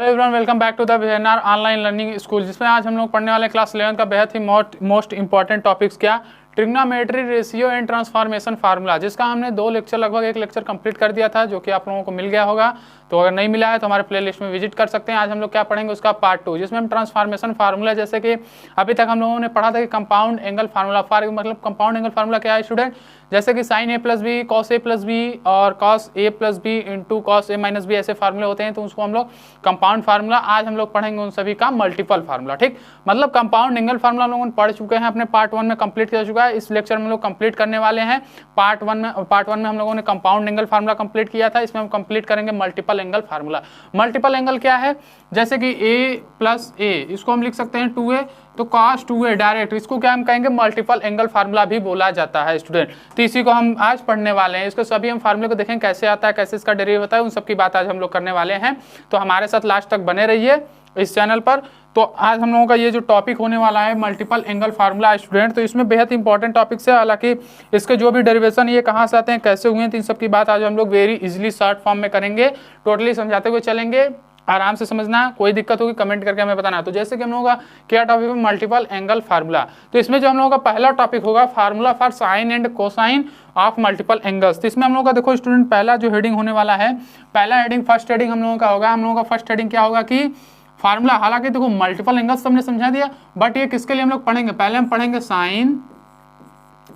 Everyone, welcome back to the VNR online learning school, जिसमें आज हम लोग पढ़ने वाले क्लास 11 का बेहद ही मोस्ट इंपॉर्टेंट टॉपिक्स क्या trigonometry ratio and transformation formula, जिसका हमने 2 लेक्चर लगभग 1 लेक्चर कंप्लीट कर दिया था, जो कि आप लोगों को मिल गया होगा। तो अगर नहीं मिला है तो हमारे प्लेलिस्ट में विजिट कर सकते हैं। आज हम लोग क्या पढ़ेंगे उसका पार्ट 2, जिसमें हम ट्रांसफॉर्मेशन फार्मूला, जैसे कि अभी तक हम लोगों ने पढ़ा था कि कंपाउंड एंगल फार्मूला मतलब कंपाउंड एंगल फार्मूला क्या है स्टूडेंट, जैसे कि sign A plus B cos A plus B और cos A plus B into cos A minus B, ऐसे फार्मूले होते हैं, तो उसको हम लोग कंपाउंड फार्मूला। आज हम लोग पढ़ेंगे उन सभी का मल्टीपल फार्मूला। ठीक, मतलब कंपाउंड एंगल फार्मूला हम लोगों ने पढ़ चुके हैं, अपने पार्ट 1 में कंप्लीट कर चुका है। इस लेक्चर में हम लोग कंप्लीट करने वाले हैं पार्ट 1 में हम लोगों ने कंपाउंड एंगल फार्मूला कंप्लीट किया था। इसमें हम कंप्लीट करेंगे multiple angle formula. Multiple angle क्या है, जैसे कि a प्लस ए, इसको हम लिख सकते हैं 2a, तो cos 2a डायरेक्ट, इसको क्या हम कहेंगे मल्टीपल एंगल फार्मूला भी बोला जाता है स्टूडेंट। तो इसी को हम आज पढ़ने वाले हैं। इसको सभी हम फार्मूले को देखें कैसे आता है, कैसे इसका डेरिवेटिव होता है, उन सब की बात आज हम लोग करने वाले हैं। तो हमारे साथ लास्ट तक बने रहिए इस चैनल पर। तो आज हम लोगों का ये जो टॉपिक होने वाला है मल्टीपल एंगल फार्मूला स्टूडेंट, तो इसमें बेहद इंपॉर्टेंट टॉपिक्स है। हालांकि इसके जो भी डेरिवेशन ये कहाँ से आते हैं, कैसे हुए हैं, तो इन सब की बात आज हम लोग वेरी इजीली शॉर्ट फॉर्म में करेंगे, टोटली समझाते हुए चलेंगे। आराम से समझना, कोई दिक्कत होगी कमेंट करके हमें बताना। तो जैसे कि हम लोगों का क्या टॉपिक है, मल्टीपल एंगल फार्मूला। तो इसमें जो हम लोगों का पहला टॉपिक होगा formula for sine and cosine of multiple angles. तो इसमें हम लोगों का देखो स्टूडेंट, पहला जो हेडिंग होने वाला है, पहला हेडिंग फर्स्ट हेडिंग हम लोगों का होगा। हम लोगों का फर्स्ट हेडिंग क्या होगा कि फार्मूला। हालांकि देखो मल्टीपल एंगल्स हमने समझा दिया, बट ये किसके लिए हम लोग पढ़ेंगे, पहले हम पढ़ेंगे साइन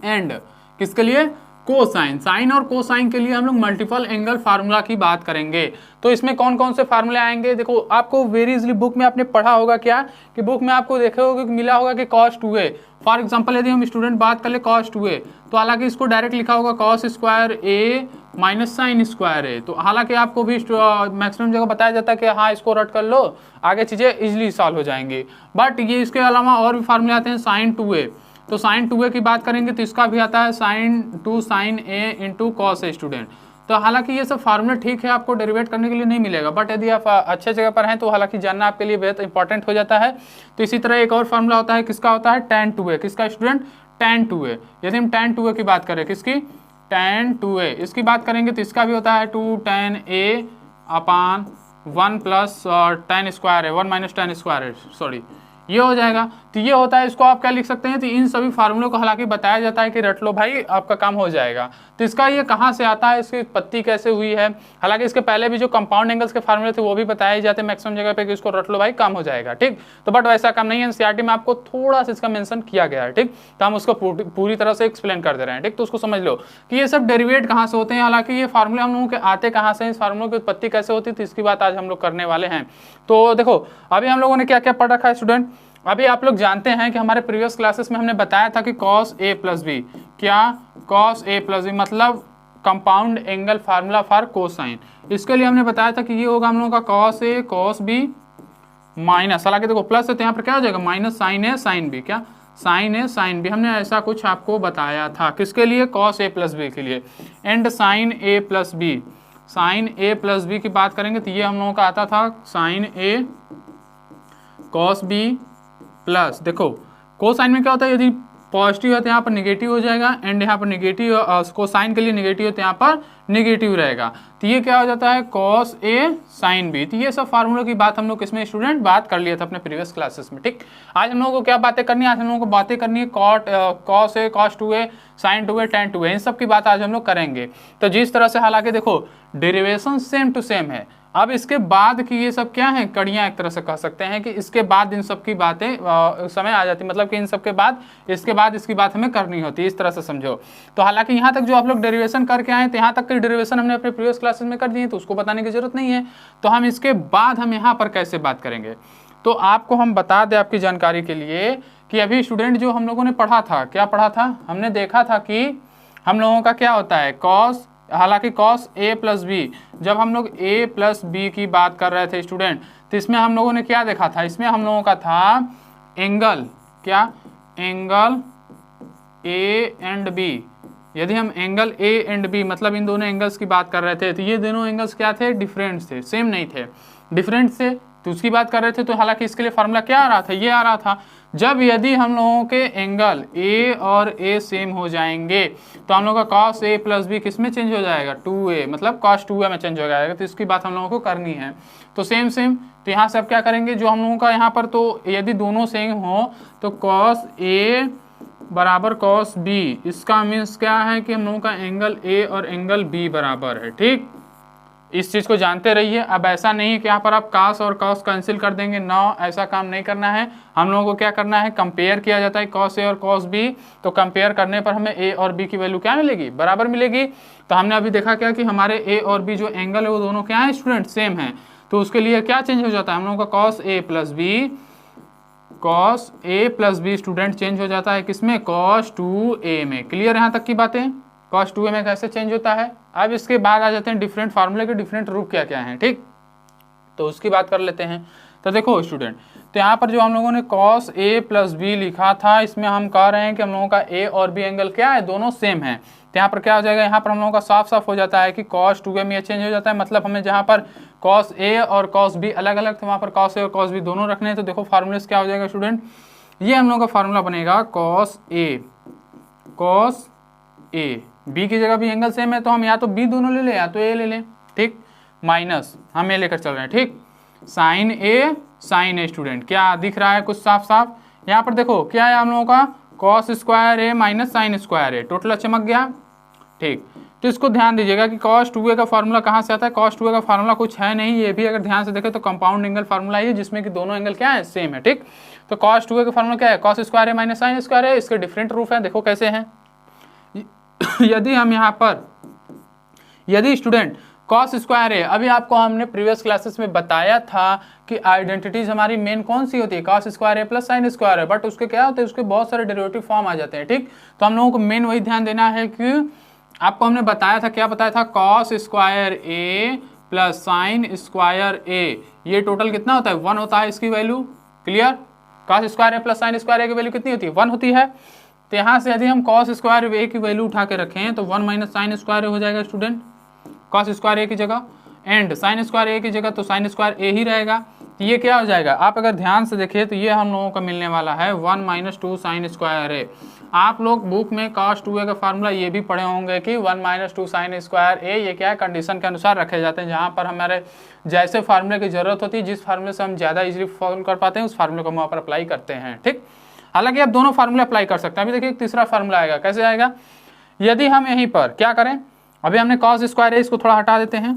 एंड किसके लिए, कोसाइन। साइन और कोसाइन के लिए हम लोग मल्टीपल एंगल फार्मूला की बात करेंगे। तो इसमें कौन कौन से फार्मूले आएंगे, देखो आपको वेरी इजीली बुक में आपने पढ़ा होगा क्या कि बुक में आपको देखे होगा कि मिला होगा कि cos 2a। फॉर एग्जांपल यदि हम स्टूडेंट बात कर ले cos 2a, तो हालांकि इसको डायरेक्ट लिखा होगा cos square a minus sine square a। तो हालांकि आपको भी मैक्सिमम जगह बताया जाता है कि हाँ इसको रट कर लो, आगे चीजें इजिली सॉल्व हो जाएंगी। बट ये इसके अलावा और भी फार्मूले आते हैं साइन 2a। तो साइन 2a की बात करेंगे तो इसका भी आता है sine 2 sine a into cos A student. तो हालांकि ये सब फार्मूला ठीक है, आपको डेरिवेट करने के लिए नहीं मिलेगा, बट यदि आप अच्छे जगह पर हैं तो हालांकि जानना आपके लिए बेहद इंपॉर्टेंट हो जाता है। तो इसी तरह एक और फार्मूला होता है, किसका होता है tan 2a, किसका स्टूडेंट tan 2a। यदि हम tan 2a की बात करें, किसकी tan 2a, इसकी बात करेंगे तो इसका भी होता है 2 tan a upon 1 plus tan square है 1 माइनस tan स्क्वायर है, सॉरी ये हो जाएगा। तो ये होता है, इसको आप क्या लिख सकते हैं, तो इन सभी फार्मूलों को हालांकि बताया जाता है कि रट लो भाई आपका काम हो जाएगा। तो इसका ये कहाँ से आता है, इसकी उत्पत्ति कैसे हुई है, हालांकि इसके पहले भी जो कंपाउंड एंगल्स के फार्मूले थे वो भी बताए जाते हैं मैक्सिमम जगह पे कि इसको रट लो भाई काम हो जाएगा। ठीक, तो बट वैसा काम नहीं है, एनसीईआरटी में आपको थोड़ा सा इसका मेंशन किया गया है। ठीक, तो हम उसको पूरी तरह से एक्सप्लेन कर दे रहे हैं। ठीक, तो उसको समझ लो कि ये सब डेरिवेट कहाँ से होते हैं, हालांकि ये फार्मूले हम लोगों के आते कहाँ से, इस फार्मूलों की उत्पत्ति कैसे होती है, इसकी बात आज हम लोग करने वाले हैं। तो देखो अभी हम लोगों ने क्या क्या पढ़ रखा है स्टूडेंट, अभी आप लोग जानते हैं कि हमारे प्रीवियस क्लासेस में हमने बताया था कि cos a प्लस बी, क्या cos a प्लस बी मतलब compound angle formula for cosine. इसके लिए हमने बताया था कि ये होगा हम लोगों का cos a cos b minus, हालांकि देखो प्लस है तो यहाँ पर क्या हो जाएगा minus sine a sine b, क्या साइन a साइन b, हमने ऐसा कुछ आपको बताया था किसके लिए, cos a प्लस बी के लिए। And sine a plus B, sine a plus B की बात करेंगे तो ये हम लोगों का आता था sine a cos b plus, देखो कोसाइन में क्या होता है, यदि पॉजिटिव है तो यहाँ पर निगेटिव हो जाएगा, एंड यहाँ पर निगेटिव कोसाइन के लिए निगेटिव है तो यहाँ पर निगेटिव रहेगा। तो ये क्या हो जाता है cos a sin b। तो ये सब फार्मूलों की बात हम लोग इसमें स्टूडेंट बात कर लिया था अपने प्रीवियस क्लासेस में। ठीक, आज हम लोगों को क्या बातें करनी है, आज हम लोगों को बातें करनी है cos a cos 2a sin 2a tan 2a, इन सब की बात आज हम लोग करेंगे। तो जिस तरह से हालांकि देखो डेरिवेशन सेम टू सेम है, अब इसके बाद की ये सब क्या है कड़ियाँ, एक तरह से कह सकते हैं कि इसके बाद इन सब की बातें समय आ जाती, मतलब कि इन सब के बाद इसके बाद इसकी बात हमें करनी होती है, इस तरह से समझो। तो हालांकि यहाँ तक जो आप लोग डेरिवेशन करके आए, तो यहाँ तक की डेरिवेशन हमने अपने प्रीवियस क्लासेस में कर दी है, तो उसको बताने की जरूरत नहीं है। तो हम इसके बाद हम यहाँ पर कैसे बात करेंगे, तो आपको हम बता दें आपकी जानकारी के लिए कि अभी स्टूडेंट जो हम लोगों ने पढ़ा था, क्या पढ़ा था, हमने देखा था कि हम लोगों का क्या होता है cos, हालांकि cos a प्लस बी, जब हम लोग a प्लस बी की बात कर रहे थे स्टूडेंट, तो इसमें हम लोगों ने क्या देखा था, इसमें हम लोगों का था एंगल, क्या एंगल a एंड b। यदि हम एंगल a एंड b मतलब इन दोनों एंगल्स की बात कर रहे थे, तो ये दोनों एंगल्स क्या थे, डिफरेंट थे, सेम नहीं थे, डिफरेंट थे, तो उसकी बात कर रहे थे। तो हालांकि इसके लिए फार्मूला क्या आ रहा था, ये आ रहा था। जब यदि हम लोगों के एंगल ए और ए सेम हो जाएंगे तो हम लोग का cos a प्लस बी किस में चेंज हो जाएगा, 2a, मतलब cos 2a में चेंज हो जाएगा। तो इसकी बात हम लोगों को करनी है। तो सेम तो यहाँ से अब क्या करेंगे, जो हम लोगों का यहाँ पर, तो यदि दोनों सेम हो तो cos a बराबर cos b, इसका मीन्स क्या है कि हम लोगों का एंगल a और एंगल b बराबर है। ठीक, इस चीज को जानते रहिए। अब ऐसा नहीं है कि यहाँ पर आप cos और cos कैंसिल कर देंगे, ना, ऐसा काम नहीं करना है। हम लोगों को क्या करना है, कंपेयर किया जाता है cos a और cos b। तो कंपेयर करने पर हमें a और b की वैल्यू क्या मिलेगी, बराबर मिलेगी। तो हमने अभी देखा क्या कि हमारे a और b जो एंगल है वो दोनों क्या है स्टूडेंट, सेम है। तो उसके लिए क्या चेंज हो जाता है, हम लोगों का cos a plus B student change हो जाता है किसमें, cos 2a में। क्लियर यहाँ तक की बातें, cos 2a में कैसे चेंज होता है। अब इसके बाद आ जाते हैं डिफरेंट फार्मूले के डिफरेंट रूप क्या क्या हैं। ठीक, तो उसकी बात कर लेते हैं। तो देखो स्टूडेंट, तो यहाँ पर जो हम लोगों ने cos a प्लस बी लिखा था, इसमें हम कह रहे हैं कि हम लोगों का a और b एंगल क्या है, दोनों सेम है। तो यहाँ पर क्या हो जाएगा, यहाँ पर हम लोगों का साफ साफ हो जाता है कि cos 2a में ये चेंज हो जाता है। मतलब हमें जहाँ पर cos a और cos b अलग अलग थे, वहाँ पर cos a और cos b दोनों रखने हैं। तो देखो फार्मूले क्या हो जाएगा स्टूडेंट, ये हम लोग का फार्मूला बनेगा cos a, b की जगह भी एंगल सेम है तो हम या तो b दोनों ले लें या तो a ले लें। ठीक, माइनस हम a लेकर चल रहे हैं। ठीक, sin a स्टूडेंट क्या दिख रहा है कुछ साफ साफ। यहाँ पर देखो क्या है हम लोगों का cos square a minus sine square a, total चमक गया। ठीक, तो इसको ध्यान दीजिएगा कि cos 2a का फार्मूला कहाँ से आता है। cos 2a का फार्मूला कुछ है नहीं, ये भी अगर ध्यान से देखें तो कंपाउंड एंगल फार्मूला है जिसमें कि दोनों एंगल क्या है, सेम है। ठीक, तो cos 2a का फार्मूला क्या है, cos square a minus sine square a। इसके डिफरेंट रूप है, देखो कैसे हैं। यदि हम यहाँ पर, यदि स्टूडेंट cos स्क्वायर है, अभी आपको हमने प्रीवियस क्लासेस में बताया था कि आइडेंटिटीज हमारी मेन कौन सी होती है, cos स्क्वायर है प्लस साइन स्क्वायर है, बट उसके क्या होते हैं, उसके बहुत सारे डेरिवेटिव फॉर्म आ जाते हैं। ठीक, तो हम लोगों को मेन वही ध्यान देना है कि आपको हमने बताया था, क्या बताया था, cos square a plus sign square a, ये टोटल कितना होता है, 1 होता है इसकी value. Clear, cos square a plus sign square a की वैल्यू कितनी होती है, 1 होती है। तो यहाँ से यदि हम cos स्क्वायर a की वैल्यू उठा के रखें तो 1 माइनस साइन स्क्वायर हो जाएगा स्टूडेंट, cos स्क्वायर a की जगह, एंड साइन स्क्वायर a की जगह तो साइन स्क्वायर a ही रहेगा। तो ये क्या हो जाएगा, आप अगर ध्यान से देखिए तो ये हम लोगों का मिलने वाला है 1 माइनस 2 साइन स्क्वायर a। आप लोग बुक में cos 2a का फार्मूला ये भी पढ़े होंगे कि 1 माइनस 2 साइन स्क्वायर a, ये क्या है, कंडीशन के अनुसार रखे जाते हैं, जहाँ पर हमारे जैसे फार्मूले की जरूरत होती है, जिस फार्मूले से हम ज़्यादा इजीली फॉलो कर पाते हैं उस फार्मूले को हम वहाँ पर अप्लाई करते हैं। ठीक, हालांकि आप दोनों फार्मूले अप्लाई कर सकते हैं। अभी देखिए एक तीसरा फार्मूला आएगा, कैसे आएगा, यदि हम यहीं पर क्या करें, अभी हमने cos स्क्वायर है इसको थोड़ा हटा देते हैं,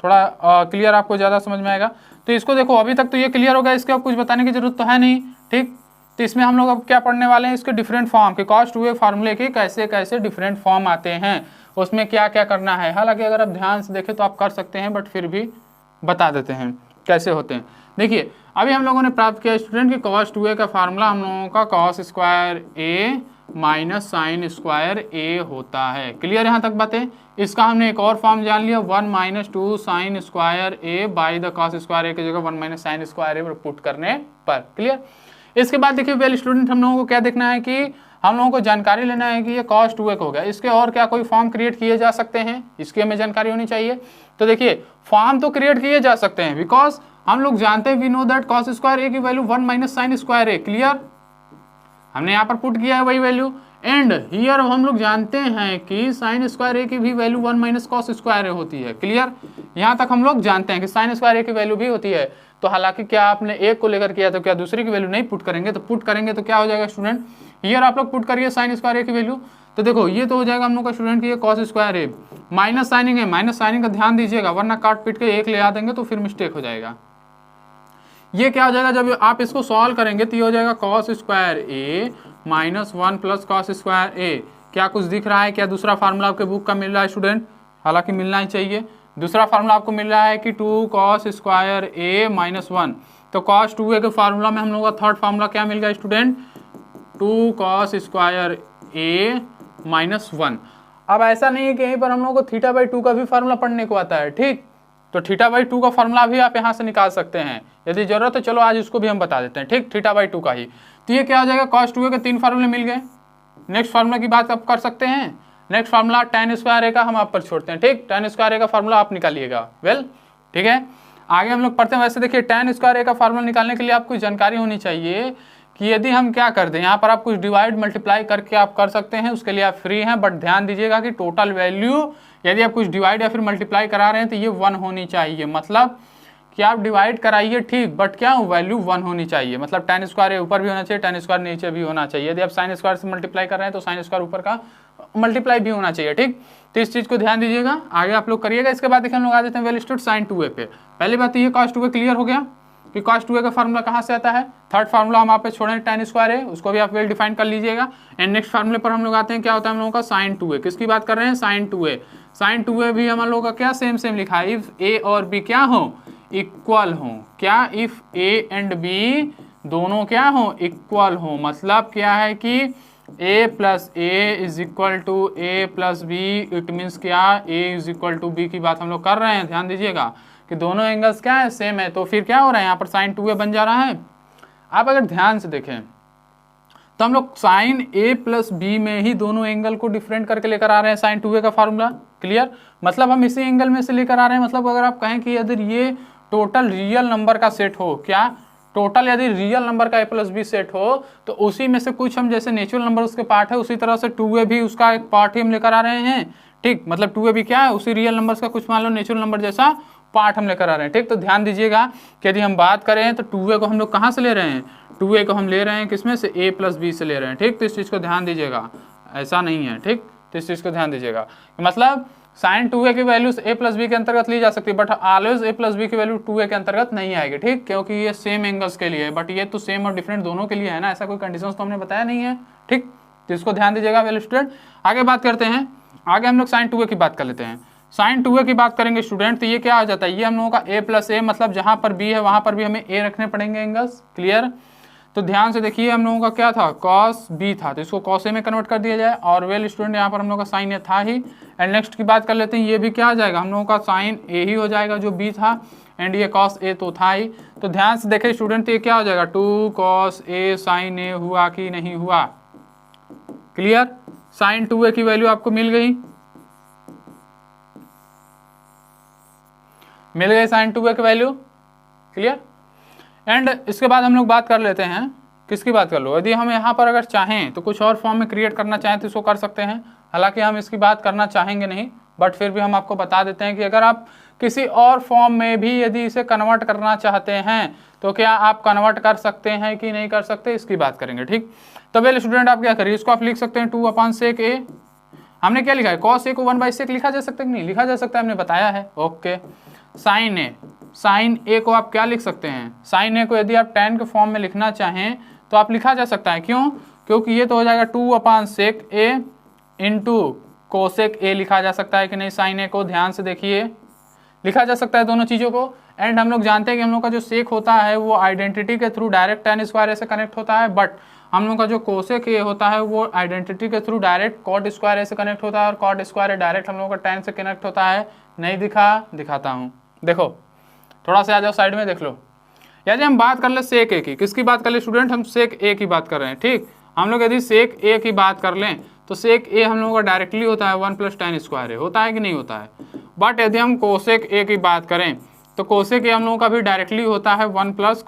थोड़ा क्लियर आपको ज़्यादा समझ में आएगा। तो इसको देखो, अभी तक तो ये क्लियर हो गया, इसके अब कुछ बताने की जरूरत तो है नहीं। ठीक, तो इसमें हम लोग अब क्या पढ़ने वाले हैं, इसके डिफरेंट फॉर्म के, cos 2a फार्मूले के कैसे कैसे डिफरेंट फॉर्म आते हैं, उसमें क्या क्या करना है। हालांकि अगर आप ध्यान से देखें तो आप कर सकते हैं, बट फिर भी बता देते हैं कैसे होते हैं। देखिए अभी हम लोगों ने प्राप्त किया स्टूडेंट कि cos 2a का फार्मूला हम लोगों का cos square a minus sine square a होता है। क्लियर यहाँ तक बातें। इसका हमने एक और फॉर्म जान लिया, 1 minus 2 sign square a by the cos square a की जगह 1 माइनस साइन स्क्वायर a पर पुट करने पर। क्लियर, इसके बाद देखिए वेल स्टूडेंट, हम लोगों को क्या देखना है कि हम लोगों को जानकारी लेना है कि ये cos 2a हो गया, इसके और क्या कोई फॉर्म क्रिएट किए जा सकते हैं, इसकी हमें जानकारी होनी चाहिए। तो देखिए फॉर्म तो क्रिएट किए जा सकते हैं, बिकॉज हम लोग जानते हैं, we know that cos square a की value 1 minus sine square a। Clear, हमने यहाँ पर पुट किया है वही वैल्यू, एंड हियर हम लोग जानते हैं कि साइन स्क्वायर a की भी value 1 minus cos square a होती है। क्लियर, यहाँ तक हम लोग जानते हैं कि साइन स्क्वायर a की वैल्यू भी होती है। तो हालांकि क्या आपने एक को लेकर किया तो क्या दूसरे की वैल्यू नहीं पुट करेंगे, तो पुट करेंगे तो क्या हो जाएगा स्टूडेंट, हियर आप लोग पुट करिए साइन स्क्वायर a की वैल्यू। तो देखो ये तो हो जाएगा हम लोग का स्टूडेंट की ये cos square a, minus signing है, माइनस साइनिंग का ध्यान दीजिएगा, वरना काट पीट के एक ले आ देंगे तो फिर मिस्टेक हो जाएगा। ये क्या हो जाएगा, जब आप इसको सॉल्व करेंगे तो ये हो जाएगा cos square a minus 1 plus cos square a। क्या कुछ दिख रहा है, क्या दूसरा फार्मूला आपके बुक का मिल रहा है स्टूडेंट, हालांकि मिलना ही चाहिए। दूसरा फार्मूला आपको मिल रहा है कि 2 cos स्क्वायर a माइनस 1। तो cos 2a के फार्मूला में हम लोग का थर्ड फार्मूला क्या मिल गया student, 2 cos square a minus 1। अब ऐसा नहीं है कि यहीं पर हम लोग को थीटा बाई 2 का भी फार्मूला पढ़ने को आता है। ठीक, तो थीटा बाई 2 का फार्मूला भी आप यहाँ से निकाल सकते हैं यदि जरूरत है। चलो आज इसको भी हम बता देते हैं। ठीक, थीटा बाई 2 का ही। तो ये क्या हो जाएगा, cos 2a के 3 फार्मूले मिल गए। नेक्स्ट फार्मूला की बात आप कर सकते हैं। Next formula tan square a का हम आप पर छोड़ते हैं। ठीक, tan स्क्वायर a का फार्मूला आप निकालिएगा। वेल ठीक है, आगे हम लोग पढ़ते हैं। वैसे देखिए tan स्क्वायर a का फार्मूला निकालने के लिए आपको जानकारी होनी चाहिए कि यदि हम क्या कर दें, यहाँ पर आप कुछ डिवाइड मल्टीप्लाई करके आप कर सकते हैं, उसके लिए आप फ्री हैं, बट ध्यान दीजिएगा कि टोटल वैल्यू यदि आप कुछ डिवाइड या फिर मल्टीप्लाई करा रहे हैं तो ये 1 होनी चाहिए। मतलब कि आप डिवाइड कराइए ठीक, बट क्या वैल्यू 1 होनी चाहिए। मतलब tan स्क्वायर ऊपर भी होना चाहिए, tan स्क्वायर नीचे भी होना चाहिए। यदि आप sin स्क्वायर से मल्टीप्लाई कर रहे हैं तो sin स्क्वायर ऊपर का मल्टीप्लाई भी होना चाहिए, ठीक। तो इस चीज को ध्यान दीजिएगा, आगे आप लोग करिएगा। इसके बाद देखिए हम लोग आ जाते हैं वेल स्टूड sin 2a पे। पहली बात तो ये cos 2a क्लियर हो गया कि cos 2a का फार्मूला कहाँ से आता है। थर्ड फार्मूला हम आप पे छोड़े tan स्क्वायर है, उसको भी आप वेल डिफाइन कर लीजिएगा। एंड नेक्स्ट फार्मूले पर हम लोग आते हैं, क्या होता है हम लोगों का sin 2a। किसकी बात कर रहे हैं, sin 2a। sin 2a भी हम लोगों का क्या सेम लिखा है, इफ a और b क्या हो, इक्वल हो। क्या, इफ a एंड b दोनों क्या हो, इक्वल हो। मतलब क्या है कि a plus A is equal to A plus B, it means क्या, a is equal to B की बात हम लोग कर रहे हैं। ध्यान दीजिएगा कि दोनों एंगल्स क्या है, सेम है। तो फिर क्या हो रहा है, यहाँ पर sin 2a बन जा रहा है। आप अगर ध्यान से देखें तो हम लोग sin a प्लस बी में ही दोनों एंगल को डिफरेंट करके लेकर आ रहे हैं sin 2a का फार्मूला, क्लियर। मतलब हम इसी एंगल में से लेकर आ रहे हैं। मतलब अगर आप कहें कि यदि ये टोटल रियल नंबर का सेट हो, क्या टोटल यदि रियल नंबर का a प्लस बी सेट हो, तो उसी में से कुछ हम जैसे नेचुरल नंबर उसके पार्ट है, उसी तरह से 2a भी उसका एक पार्ट ही हम लेकर आ रहे हैं, ठीक। मतलब 2a भी क्या है, उसी रियल नंबर्स का कुछ मान लो नेचुरल नंबर जैसा पार्ट हम लेकर आ रहे हैं, ठीक। तो ध्यान दीजिएगा कि यदि हम बात करें तो 2a को हम लोग कहाँ से ले रहे हैं, 2a को हम ले रहे हैं किसमें से, a प्लस बी से ले रहे हैं, ठीक। तो इस चीज़ को ध्यान दीजिएगा, ऐसा नहीं है, ठीक। तो इस चीज़ को ध्यान दीजिएगा, मतलब sin 2a की वैल्यू a प्लस बी के अंतर्गत ली जा सकती है, but always a plus B की वैल्यू 2a के अंतर्गत नहीं आएगी, ठीक। क्योंकि ये सेम एंगल्स के लिए है, बट ये तो सेम और डिफरेंट दोनों के लिए है ना, ऐसा कोई कंडीशंस तो हमने बताया नहीं है, ठीक। तो इसको ध्यान दीजिएगा वेल स्टूडेंट। आगे बात करते हैं, आगे हम लोग sin 2a की बात कर लेते हैं। sin 2a की बात करेंगे स्टूडेंट, तो ये क्या हो जाता है, ये हम लोगों का a प्लस ए, मतलब जहाँ पर b है वहाँ पर भी हमें a रखने पड़ेंगे एंगल्स, क्लियर। तो ध्यान से देखिए हम लोगों का क्या था, cos b था, तो इसको cos a में कन्वर्ट कर दिया जाए। और वेल स्टूडेंट यहाँ पर हम लोगों का sin a था ही। एंड नेक्स्ट की बात कर लेते हैं, ये भी क्या आ जाएगा हम लोगों का sin a ही हो जाएगा जो b था, एंड ये cos a तो था ही। तो ध्यान से देखें स्टूडेंट, ये क्या हो जाएगा 2 cos a sin a हुआ कि नहीं हुआ, क्लियर। sin 2a की वैल्यू आपको मिल गई, sin 2a की वैल्यू, क्लियर। एंड इसके बाद हम लोग बात कर लेते हैं, किसकी बात कर लो, यदि हम यहाँ पर अगर चाहें तो कुछ और फॉर्म में क्रिएट करना चाहें तो इसको कर सकते हैं। हालांकि हम इसकी बात करना चाहेंगे नहीं, बट फिर भी हम आपको बता देते हैं कि अगर आप किसी और फॉर्म में भी यदि इसे कन्वर्ट करना चाहते हैं तो क्या आप कन्वर्ट कर सकते हैं कि नहीं कर सकते, इसकी बात करेंगे, ठीक। तो वेल स्टूडेंट आप क्या करिए, इसको आप लिख सकते हैं 2/sec a। हमने क्या लिखा है, cos a को 1/sec लिखा जा सकता है कि नहीं लिखा जा सकता है, हमने बताया है, ओके। sin a को आप क्या लिख सकते हैं, sin a को यदि आप tan के फॉर्म में लिखना चाहें तो आप लिखा जा सकता है, क्यों, क्योंकि ये तो हो जाएगा 2/sec a into cosec a लिखा जा सकता है कि नहीं। sin a को ध्यान से देखिए, लिखा जा सकता है दोनों चीज़ों को। एंड हम लोग जानते हैं कि हम लोग का जो सेक होता है वो आइडेंटिटी के थ्रू डायरेक्ट tan स्क्वायर से कनेक्ट होता है, बट हम लोग का जो कोसेक ए होता है वो आइडेंटिटी के थ्रू डायरेक्ट कॉट स्क्वायर से कनेक्ट होता है, और कॉट स्क्वायर डायरेक्ट हम लोगों का tan से कनेक्ट होता है। नहीं दिखाता हूँ, देखो थोड़ा सा आ जाओ साइड में देख लो। यदि हम बात कर ले सेक ए की, किसकी बात कर ले स्टूडेंट, हम सेक ए की बात कर रहे हैं, ठीक। हम लोग यदि सेक ए की बात कर लें तो सेक ए हम लोगों का डायरेक्टली होता है 1 + tan स्क्वायर होता है कि नहीं होता है। बट यदि हम कोसेक ए की बात करें तो कोसेक ए हम लोगों का भी डायरेक्टली होता है 1 +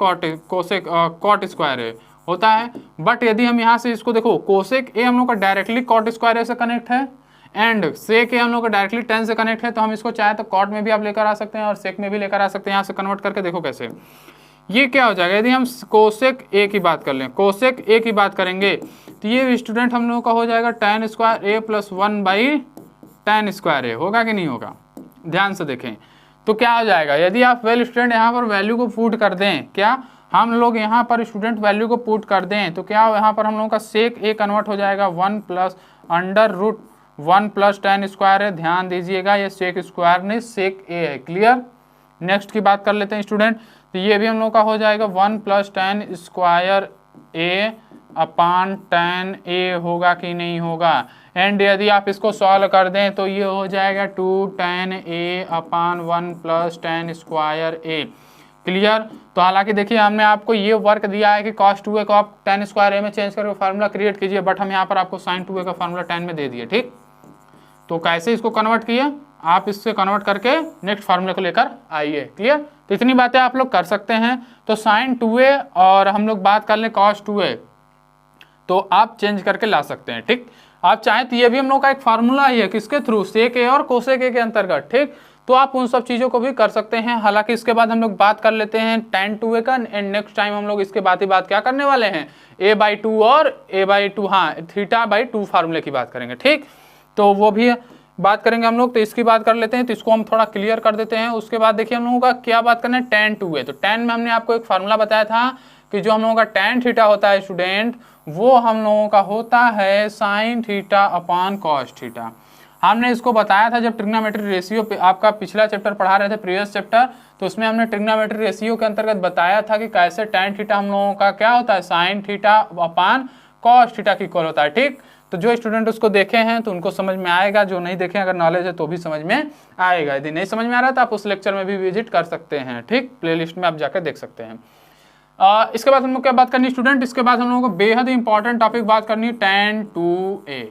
कॉट स्क्वायर होता है। बट यदि हम यहाँ से इसको देखो, कोसेक ए हम लोग का डायरेक्टली कॉट स्क्वायर से कनेक्ट है, एंड सेक ए हम लोग का डायरेक्टली tan से कनेक्ट है। तो हम इसको चाहे तो कॉट में भी आप लेकर आ सकते हैं और सेक में भी लेकर आ सकते हैं। यहाँ से कन्वर्ट करके देखो कैसे ये क्या हो जाएगा। यदि हम कोसेक ए की बात कर लें, कोसेक ए की बात करेंगे तो ये स्टूडेंट हम लोगों का हो जाएगा tan स्क्वायर ए प्लस 1/tan स्क्वायर ए, होगा कि नहीं होगा। ध्यान से देखें तो क्या हो जाएगा, यदि आप वेल स्टूडेंट यहाँ पर वैल्यू को पुट कर दें, क्या हम लोग यहाँ पर स्टूडेंट वैल्यू को पुट कर दें तो क्या यहाँ पर हम लोगों का सेक ए कन्वर्ट हो जाएगा 1 + √1 + tan स्क्वायर है। ध्यान दीजिएगा ये सेक स्क्वायर नहीं सेक ए है, क्लियर। नेक्स्ट की बात कर लेते हैं स्टूडेंट, तो ये भी हम लोग का हो जाएगा 1 + tan स्क्वायर ए अपान tan ए, होगा कि नहीं होगा। एंड यदि आप इसको सॉल्व कर दें तो ये हो जाएगा 2 tan a upon 1 + tan square A, clear. तो हालांकि देखिए हमने आपको ये वर्क दिया है कि cos 2a को आप tan स्क्वायर ए में चेंज करके फार्मूला क्रिएट कीजिए, बट हम यहाँ पर आपको sin 2a का फार्मूला tan में दे दिए, ठीक। तो कैसे इसको कन्वर्ट किया, आप इससे कन्वर्ट करके नेक्स्ट फार्मूले को लेकर आइए, क्लियर। तो इतनी बातें आप लोग कर सकते हैं। तो साइन 2a और हम लोग बात कर लें कॉस 2a, तो आप चेंज करके ला सकते हैं। ठीक, आप चाहें तो ये भी हम लोग का एक फार्मूला ही है, किसके थ्रू, सेक ए और कोसेक ए के अंतर्गत। ठीक, तो आप उन सब चीज़ों को भी कर सकते हैं। हालांकि इसके बाद हम लोग बात कर लेते हैं tan 2a का, एंड नेक्स्ट टाइम हम लोग इसके बाद ही बात क्या करने वाले हैं, a/2 और a/2, हाँ θ/2 फार्मूले की बात करेंगे। ठीक, तो वो भी बात करेंगे हम लोग। तो इसकी बात कर लेते हैं, तो इसको हम थोड़ा क्लियर कर देते हैं। उसके बाद देखिए हम लोगों का क्या बात करना है, tan 2a। तो tan में हमने आपको एक फार्मूला बताया था कि जो हम लोगों का tan थीटा होता है स्टूडेंट, वो हम लोगों का होता है sin θ/cos θ। हमने इसको बताया था जब ट्रिग्नोमेट्री रेशियो पे आपका पिछला चैप्टर पढ़ा रहे थे, प्रीवियस चैप्टर, तो उसमें हमने ट्रिग्नोमेट्री रेशियो के अंतर्गत बताया था कि कैसे tan थीटा हम लोगों का क्या होता है, sin θ/cos θ की इक्वल होता है। ठीक, तो जो स्टूडेंट उसको देखे हैं तो उनको समझ में आएगा, जो नहीं देखे अगर नॉलेज है तो भी समझ में आएगा। यदि नहीं समझ में आ रहा है तो आप उस लेक्चर में भी विजिट कर सकते हैं। ठीक, प्लेलिस्ट में आप जाकर देख सकते हैं। इसके बाद हम लोग क्या बात करनी है स्टूडेंट, इसके बाद हम लोगों को बेहद ही इंपॉर्टेंट टॉपिक बात करनी है, tan 2a।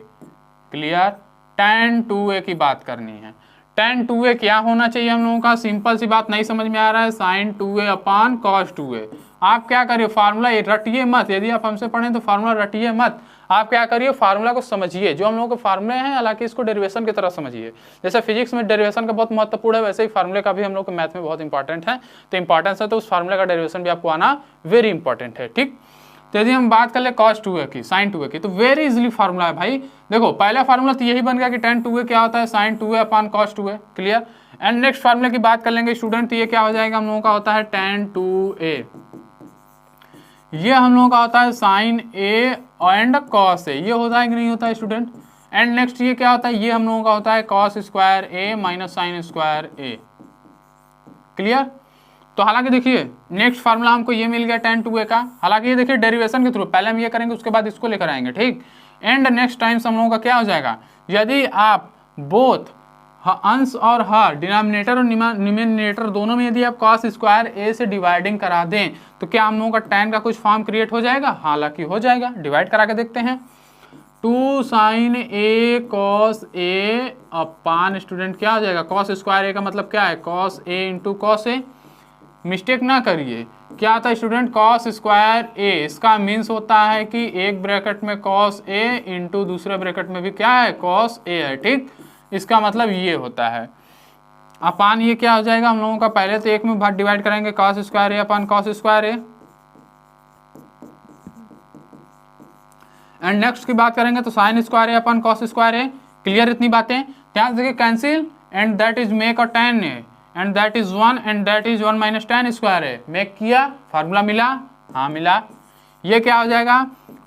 Clear, tan 2a की बात करनी है। tan 2a क्या होना चाहिए हम लोगों का, सिंपल सी बात, नहीं समझ में आ रहा है, sin 2a/cos 2a। आप क्या करिए, फार्मूला रटिए मत, यदि आप हमसे पढ़ें तो फार्मूला रटिए मत, आप क्या करिए फार्मूला को समझिए। जो हम लोगों के फार्मूले हैं, हालांकि इसको डेरिवेशन की तरह समझिए। जैसे फिजिक्स में डेरिवेशन का बहुत महत्वपूर्ण है, वैसे ही फार्मूले का भी हम लोग के मैथ में बहुत इंपॉर्टेंट है। तो इंपॉर्टेंस है तो उस फार्मूले का डेरिवेशन भी आपको आना वेरी इंपॉर्टेंट है। ठीक, तो यदि हम बात कर ले cos 2a की, sin 2a की, तो वेरी इजिली फार्मूला है भाई। देखो पहला फार्मूला तो यही बन गया कि tan 2a क्या होता है, sin 2a/cos 2a। Clear, and next फार्मूले की बात कर लेंगे स्टूडेंट, तो ये क्या हो जाएगा हम लोगों का होता है tan 2a, ये हम लोगों का होता है sin a and cos a। ये होता है कि नहीं होता है स्टूडेंट। एंड नेक्स्ट ये क्या होता है, ये हम लोगों का होता है cos square a minus sin square a। Clear, तो हालांकि देखिए नेक्स्ट फार्मूला हमको ये मिल गया tan 2a का। हालांकि ये देखिए डेरिवेशन के थ्रू, पहले हम ये करेंगे उसके बाद इसको लेकर आएंगे। ठीक, एंड नेक्स्ट टाइम हम लोगों का क्या हो जाएगा, यदि आप बोथ अंश और हर, डिनोमिनेटर और न्यूमरेटर दोनों में यदि आप cos स्क्वायर a से डिवाइडिंग करा दें तो क्या हम लोगों का tan का कुछ फॉर्म क्रिएट हो जाएगा, हालांकि हो जाएगा। डिवाइड करा के देखते हैं, 2 sin a cos a upon student क्या हो जाएगा, cos स्क्वायर a का मतलब क्या है, cos a into cos a। Mistake ना करिए, क्या आता है स्टूडेंट, cos स्क्वायर a, इसका मीन्स होता है कि एक ब्रैकेट में cos a इंटू दूसरे ब्रैकेट में भी क्या है, cos a है। ठीक, इसका मतलब ये होता है। अपान ये क्या हो जाएगा हम लोगों का, पहले तो एक में भाग डिवाइड करेंगे, cos square a upon cos square a। And next की बात करेंगे तो sin square a upon cos square a। Clear, इतनी बातें ध्यान से cancel, and that is make a tan a, and that is 1, and that is 1 minus tan square a। Make किया, formula मिला, हाँ मिला। ये क्या हो जाएगा,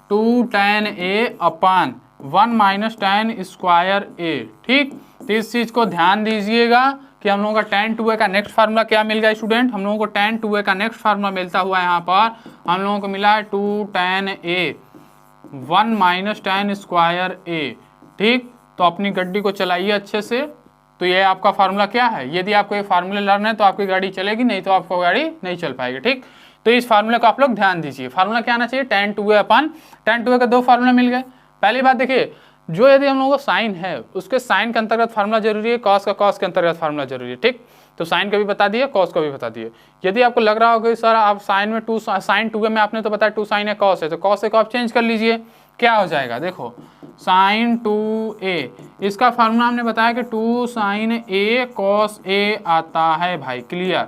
2 tan a upon 1 minus tan square a। ठीक, तो इस चीज को ध्यान दीजिएगा कि हम लोगों का tan 2a का नेक्स्ट फार्मूला क्या मिल गया स्टूडेंट, हम लोगों को tan 2a का नेक्स्ट फार्मूला मिलता हुआ है यहाँ पर, हम लोगों को मिला है 2 tan a 1 minus tan square a। ठीक, तो अपनी गड्डी को चलाइए अच्छे से। तो ये आपका फार्मूला क्या है, यदि आपको ये फार्मूले लर्न है तो आपकी गाड़ी चलेगी, नहीं तो आपको गाड़ी नहीं चल पाएगी। ठीक, तो इस फार्मूले को आप लोग ध्यान दीजिए। फार्मूला क्या आना चाहिए, tan 2a अपान, tan 2a के दो फार्मूले मिल गए। पहली बात देखिए, जो यदि हम लोगों को साइन है उसके साइन के अंतर्गत फार्मूला जरूरी है, कॉस का कॉस के अंतर्गत फार्मूला जरूरी है। ठीक, तो साइन का भी बता दिए, कॉस का भी बता दिए। यदि आपको लग रहा हो कि सर आप साइन में साइन 2a में आपने तो बताया 2 sin है कॉस है, तो कॉस को आप चेंज कर लीजिए, क्या हो जाएगा, देखो sin 2a, इसका फार्मूला हमने बताया कि 2 sin a cos a आता है भाई। क्लियर,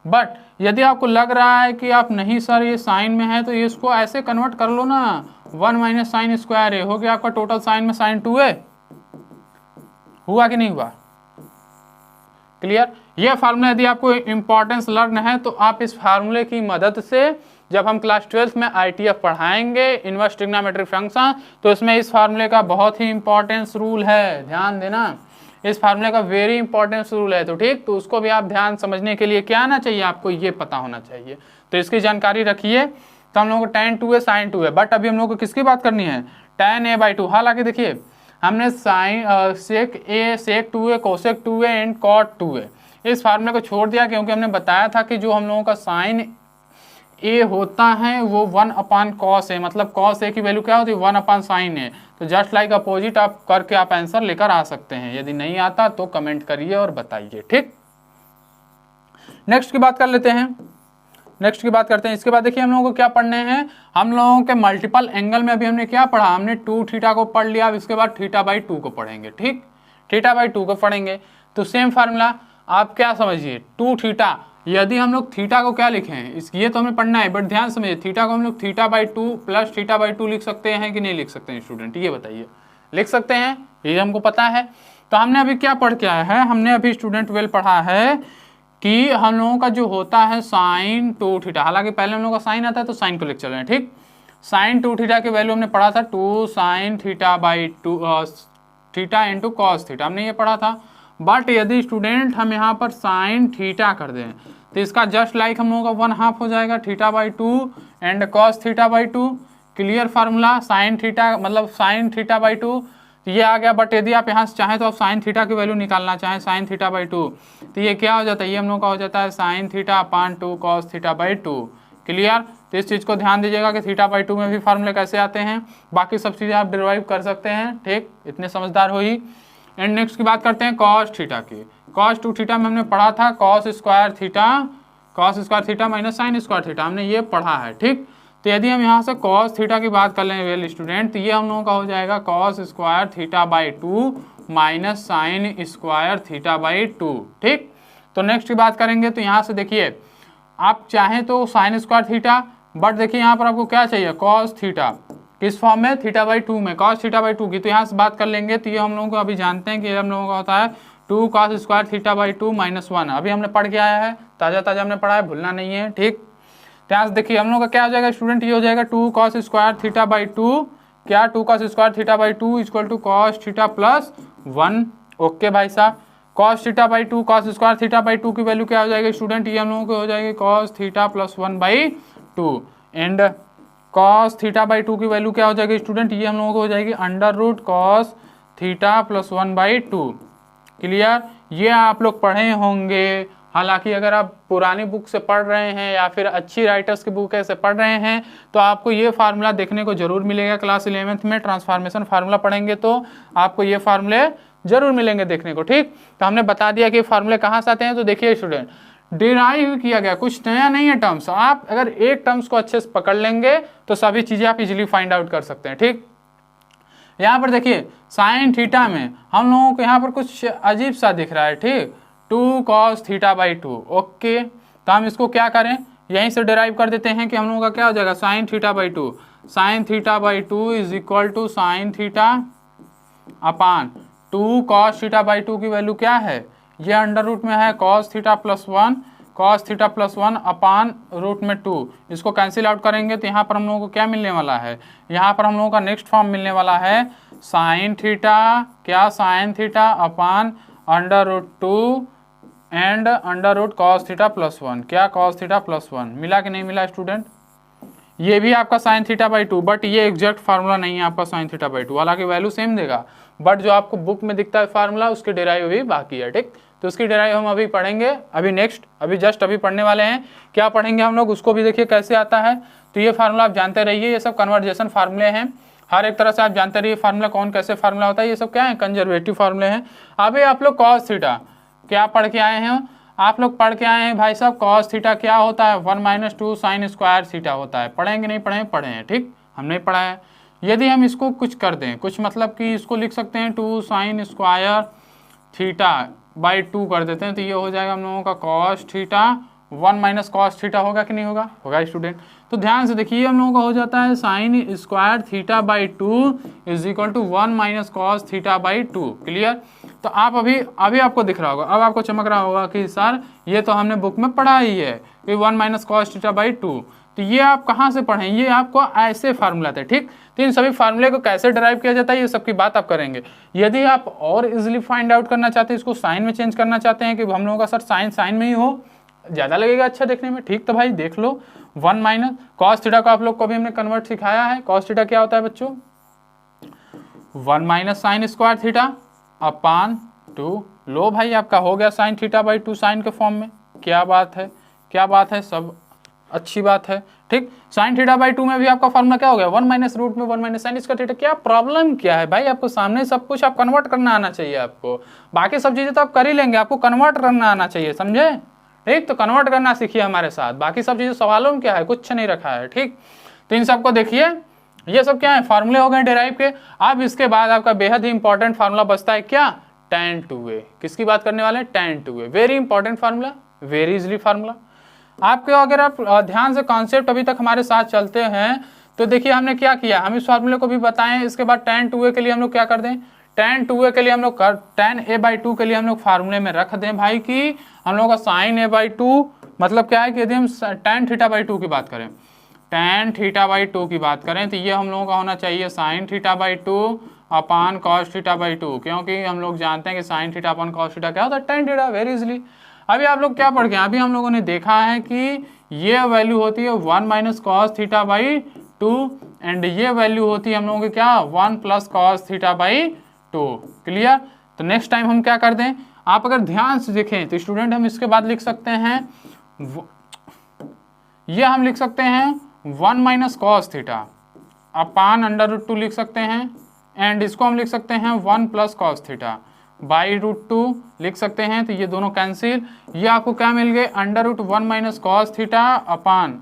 बट यदि आपको लग रहा है कि आप नहीं सर ये साइन में है, तो ये इसको ऐसे कन्वर्ट कर लो ना, 1 माइनस साइन स्क्वायर a हो गया आपका टोटल साइन में sin 2a। हुआ कि नहीं हुआ, क्लियर। ये फार्मूला यदि आपको इंपॉर्टेंस लर्न है तो आप इस फार्मूले की मदद से, जब हम क्लास 12th में ITF पढ़ाएंगे इनवर्स ट्रिग्नोमेट्रिक फंक्शन, तो इसमें इस फार्मूले का बहुत ही इंपॉर्टेंस रूल है, ध्यान देना, इस फार्मूले का वेरी इंपॉर्टेंस रूल है। तो ठीक, तो उसको भी आप ध्यान समझने के लिए क्या आना चाहिए, आपको ये पता होना चाहिए। तो इसकी जानकारी रखिए। तो हम लोग को tan 2a sin 2a, but अभी हम लोग को किसकी बात करनी है, tan a/2। हालांकि देखिए हमने sec 2a cosec 2a and cot 2a इस फार्मूले को छोड़ दिया, क्योंकि हमने बताया था कि जो हम लोगों का साइन ए होता है वो 1 अपान कॉस है, मतलब कॉस ए की वैल्यू क्या होती है, 1 अपान साइन है। तो जस्ट लाइक अपोजिट आप करके आप आंसर लेकर आ सकते हैं। यदि नहीं आता तो कमेंट करिए और बताइए। ठीक, नेक्स्ट की बात कर लेते हैं, नेक्स्ट की बात करते हैं। इसके बाद देखिए हम लोगों को क्या पढ़ने हैं, हम लोगों के मल्टीपल एंगल में अभी हमने क्या पढ़ा, हमने 2 थीटा को पढ़ लिया। अब इसके बाद θ/2 को पढ़ेंगे, ठीक, θ/2 को पढ़ेंगे। तो सेम फार्मूला आप क्या समझिए, 2 थीटा, यदि हम लोग थीटा को क्या लिखें, ये तो हमें पढ़ना है, बट ध्यान समझिए, थीटा को हम लोग θ/2 प्लस θ/2 लिख सकते हैं कि नहीं लिख सकते हैं स्टूडेंट, ये बताइए। लिख सकते हैं, ये हमको पता है। तो हमने अभी क्या पढ़ के आया है, हमने अभी स्टूडेंट वेल पढ़ा है कि हम लोगों का जो होता है sin 2 थीटा, हालांकि पहले हम लोगों का साइन आता है तो साइन को लिख चल रहे हैं, ठीक। sin 2 थीटा की वैल्यू हमने पढ़ा था 2 sin θ/2 theta into cos theta, हमने ये पढ़ा था। बट यदि स्टूडेंट हम यहाँ पर sin थीटा कर दें तो इसका जस्ट लाइक हम लोगों का 1/2 हो जाएगा θ/2 and cos θ/2। Clear formula, sin theta मतलब sin θ/2 ये आ गया। बट यदि आप यहाँ से चाहें तो आप sin थीटा की वैल्यू निकालना चाहें sin θ/2 तो ये क्या हो जाता है, ये हम लोग का हो जाता है sin θ/2 cos θ/2। क्लियर, तो इस चीज़ को ध्यान दीजिएगा कि θ/2 में भी फार्मूले कैसे आते हैं, बाकी सब चीज़ें आप डिराइव कर सकते हैं, ठीक, इतने समझदार हो ही। एंड नेक्स्ट की बात करते हैं cos थीटा की। cos 2 थीटा में हमने पढ़ा था cos square theta minus sine square theta, हमने ये पढ़ा है, ठीक। तो यदि हम यहाँ से cos थीटा की बात कर लें वेल स्टूडेंट, तो ये हम लोगों का हो जाएगा cos square θ/2 minus sine square θ/2, ठीक। तो नेक्स्ट की बात करेंगे, तो यहाँ से देखिए आप चाहें तो साइन स्क्वायर थीटा, बट देखिए यहाँ पर आपको क्या चाहिए, cos थीटा, किस फॉर्म में, θ/2 में, cos θ/2 की। तो यहाँ से बात कर लेंगे, तो ये हम लोगों को अभी जानते हैं कि हम लोगों का होता है 2 cos स्क्वायर θ/2 माइनस 1, अभी हमने पढ़ के आया है, ताज़ा ताज़ा हमने पढ़ा है, भूलना नहीं है, ठीक। यहाँ से देखिए हम लोग का क्या हो जाएगा स्टूडेंट, ये हो जाएगा 2 cos स्क्वायर θ/2, क्या 2 cos square θ/2 equal to cos theta plus 1। Okay भाई साहब, cos θ/2 cos स्क्वायर θ/2 की वैल्यू क्या हो जाएगी स्टूडेंट, ये हम लोगों को हो जाएगी cos theta plus 1/2 and cos θ/2 की वैल्यू क्या हो जाएगी स्टूडेंट, ये हम लोगों को हो जाएगी √ cos थीटा प्लस 1/2। क्लियर, ये आप लोग पढ़े होंगे। हालांकि अगर आप पुरानी बुक से पढ़ रहे हैं या फिर अच्छी राइटर्स की बुक से पढ़ रहे हैं तो आपको ये फार्मूला देखने को जरूर मिलेगा। क्लास 11th में ट्रांसफॉर्मेशन फार्मूला पढ़ेंगे तो आपको ये फार्मूले जरूर मिलेंगे देखने को, ठीक। तो हमने बता दिया कि फार्मूले कहाँ से आते हैं। तो देखिए स्टूडेंट, डिराइव किया गया, कुछ नया नहीं है टर्म्स। आप अगर एक टर्म्स को अच्छे से पकड़ लेंगे तो सभी चीजें आप इजीली फाइंड आउट कर सकते हैं, ठीक। यहाँ पर देखिए साइन थीटा में हम लोगों को यहाँ पर कुछ अजीब सा दिख रहा है, ठीक, 2 cos θ/2। ओके, तो हम इसको क्या करें, यहीं से डिराइव कर देते हैं कि हम लोगों का क्या हो जाएगा sin θ/2, sin θ/2 is equal to sin theta upon 2 cos θ/2 की वैल्यू क्या है, ये अंडर रूट में है cos theta plus 1 upon root में 2। इसको कैंसिल आउट करेंगे तो यहाँ पर हम लोगों को क्या मिलने वाला है, यहाँ पर हम लोगों का नेक्स्ट फॉर्म मिलने वाला है sin थीटा, क्या sin theta upon √2 and √cos theta plus 1, क्या cos थीटा प्लस 1। मिला कि नहीं मिला स्टूडेंट, ये भी आपका sin θ/2, बट ये एग्जैक्ट फार्मूला नहीं है आपका sin θ/2, हालांकि वैल्यू सेम देगा, बट जो आपको बुक में दिखता है फार्मूला उसकी डिराइव भी बाकी है, ठीक। तो उसकी डिराइव हम अभी पढ़ेंगे, अभी नेक्स्ट, अभी जस्ट अभी पढ़ने वाले हैं। क्या पढ़ेंगे हम लोग, उसको भी देखिए कैसे आता है। तो ये फार्मूला आप जानते रहिए, ये सब कन्वर्जेशन फार्मूले हैं, हर एक तरह से आप जानते रहिए फार्मूला कौन कैसे फार्मूला होता है। ये सब क्या है, कंजर्वेटिव फार्मूले हैं। अभी आप लोग cos थीटा क्या पढ़ के आए हैं, आप लोग पढ़ के आए हैं भाई साहब, cos थीटा क्या होता है, 1 - 2 sin स्क्वायर थीटा होता है। पढ़ेंगे नहीं पढ़े हैं, ठीक, हमने पढ़ा है। यदि हम इसको कुछ कर दें, कुछ मतलब कि इसको लिख सकते हैं 2 sin स्क्वायर θ/2 कर देते हैं, तो ये हो जाएगा हम लोगों का cos थीटा 1 - cos थीटा, होगा कि नहीं होगा, होगा स्टूडेंट। तो ध्यान से देखिए हम लोगों का हो जाता है sin square θ/2 is equal to 1 - cos θ/2। Clear, तो आप अभी आपको दिख रहा होगा, अब आपको चमक रहा होगा कि सर ये तो हमने बुक में पढ़ा ही है कि 1 - cos θ/2। तो ये आप कहाँ से पढ़ें, ये आपको ऐसे फार्मूला थे, ठीक। तो इन सभी फार्मूले को कैसे डिराइव किया जाता है ये सब की बात आप करेंगे। यदि आप और इजीली फाइंड आउट करना चाहते हैं, इसको साइन में चेंज करना चाहते हैं कि हम लोगों का सर साइन में ही हो, ज़्यादा लगेगा अच्छा देखने में, ठीक, तो भाई देख लो 1 - cos थीटा को आप लोग को भी हमने कन्वर्ट सिखाया है। cos थीटा क्या होता है बच्चों, 1 - sin स्क्वायर थीटा अपान 2। लो भाई आपका हो गया sin θ/2 साइन के फॉर्म में। क्या बात है, क्या बात है, सब अच्छी बात है, ठीक। sin θ/2 में भी आपका फॉर्मूला क्या हो गया, 1 - रूट में 1 - sin स्क्वायर थीटा। क्या प्रॉब्लम क्या है भाई, आपको सामने सब कुछ आप कन्वर्ट करना आना चाहिए आपको, बाकी सब चीज़ें तो आप कर ही लेंगे, आपको कन्वर्ट करना आना चाहिए, समझे, ठीक। तो कन्वर्ट करना सीखिए हमारे साथ, बाकी सब चीज़ें सवालों में क्या है, कुछ नहीं रखा है, ठीक। तो इन सबको देखिए, ये सब क्या है, फार्मूले हो गए डेराइव के। अब इसके बाद आपका बेहद ही इंपॉर्टेंट फार्मूला बचता है क्या, tan 2a। किसकी बात करने वाले हैं, tan 2a, very important formula, very easily formula. आपके अगर आप ध्यान से कॉन्सेप्ट अभी तक हमारे साथ चलते हैं तो देखिए हमने क्या किया, हम इस फार्मूले को भी बताएं। इसके बाद tan 2a के लिए हम लोग क्या कर दें, tan 2a के लिए हम लोग tan a/2 के लिए हम लोग फार्मूले में रख दें भाई कि हम लोग का sin a/2 मतलब क्या है कि यदि हम tan θ/2 की बात करें, tan θ/2 की बात करें तो ये हम लोगों का होना चाहिए sin θ/2 अपान cos θ/2, क्योंकि हम लोग जानते हैं कि sin θ अपान cos θ क्या होता है, tan θ, वेरी इजिली। अभी आप लोग क्या पढ़ गए, अभी हम लोगों ने देखा है कि ये वैल्यू होती है 1 माइनस कॉस θ/2 एंड ये वैल्यू होती है हम लोगों की क्या, 1 प्लस कॉस θ/2। क्लियर। तो नेक्स्ट टाइम हम क्या कर दें, आप अगर ध्यान से देखें तो स्टूडेंट हम इसके बाद लिख सकते हैं, ये हम लिख सकते हैं 1 माइनस कॉस θ अपान √2 लिख सकते हैं, एंड इसको हम लिख सकते हैं 1 प्लस कॉस θ बाई √2 लिख सकते हैं। तो ये दोनों कैंसिल, ये आपको क्या मिल गए, √1 माइनस कॉस θ अपान,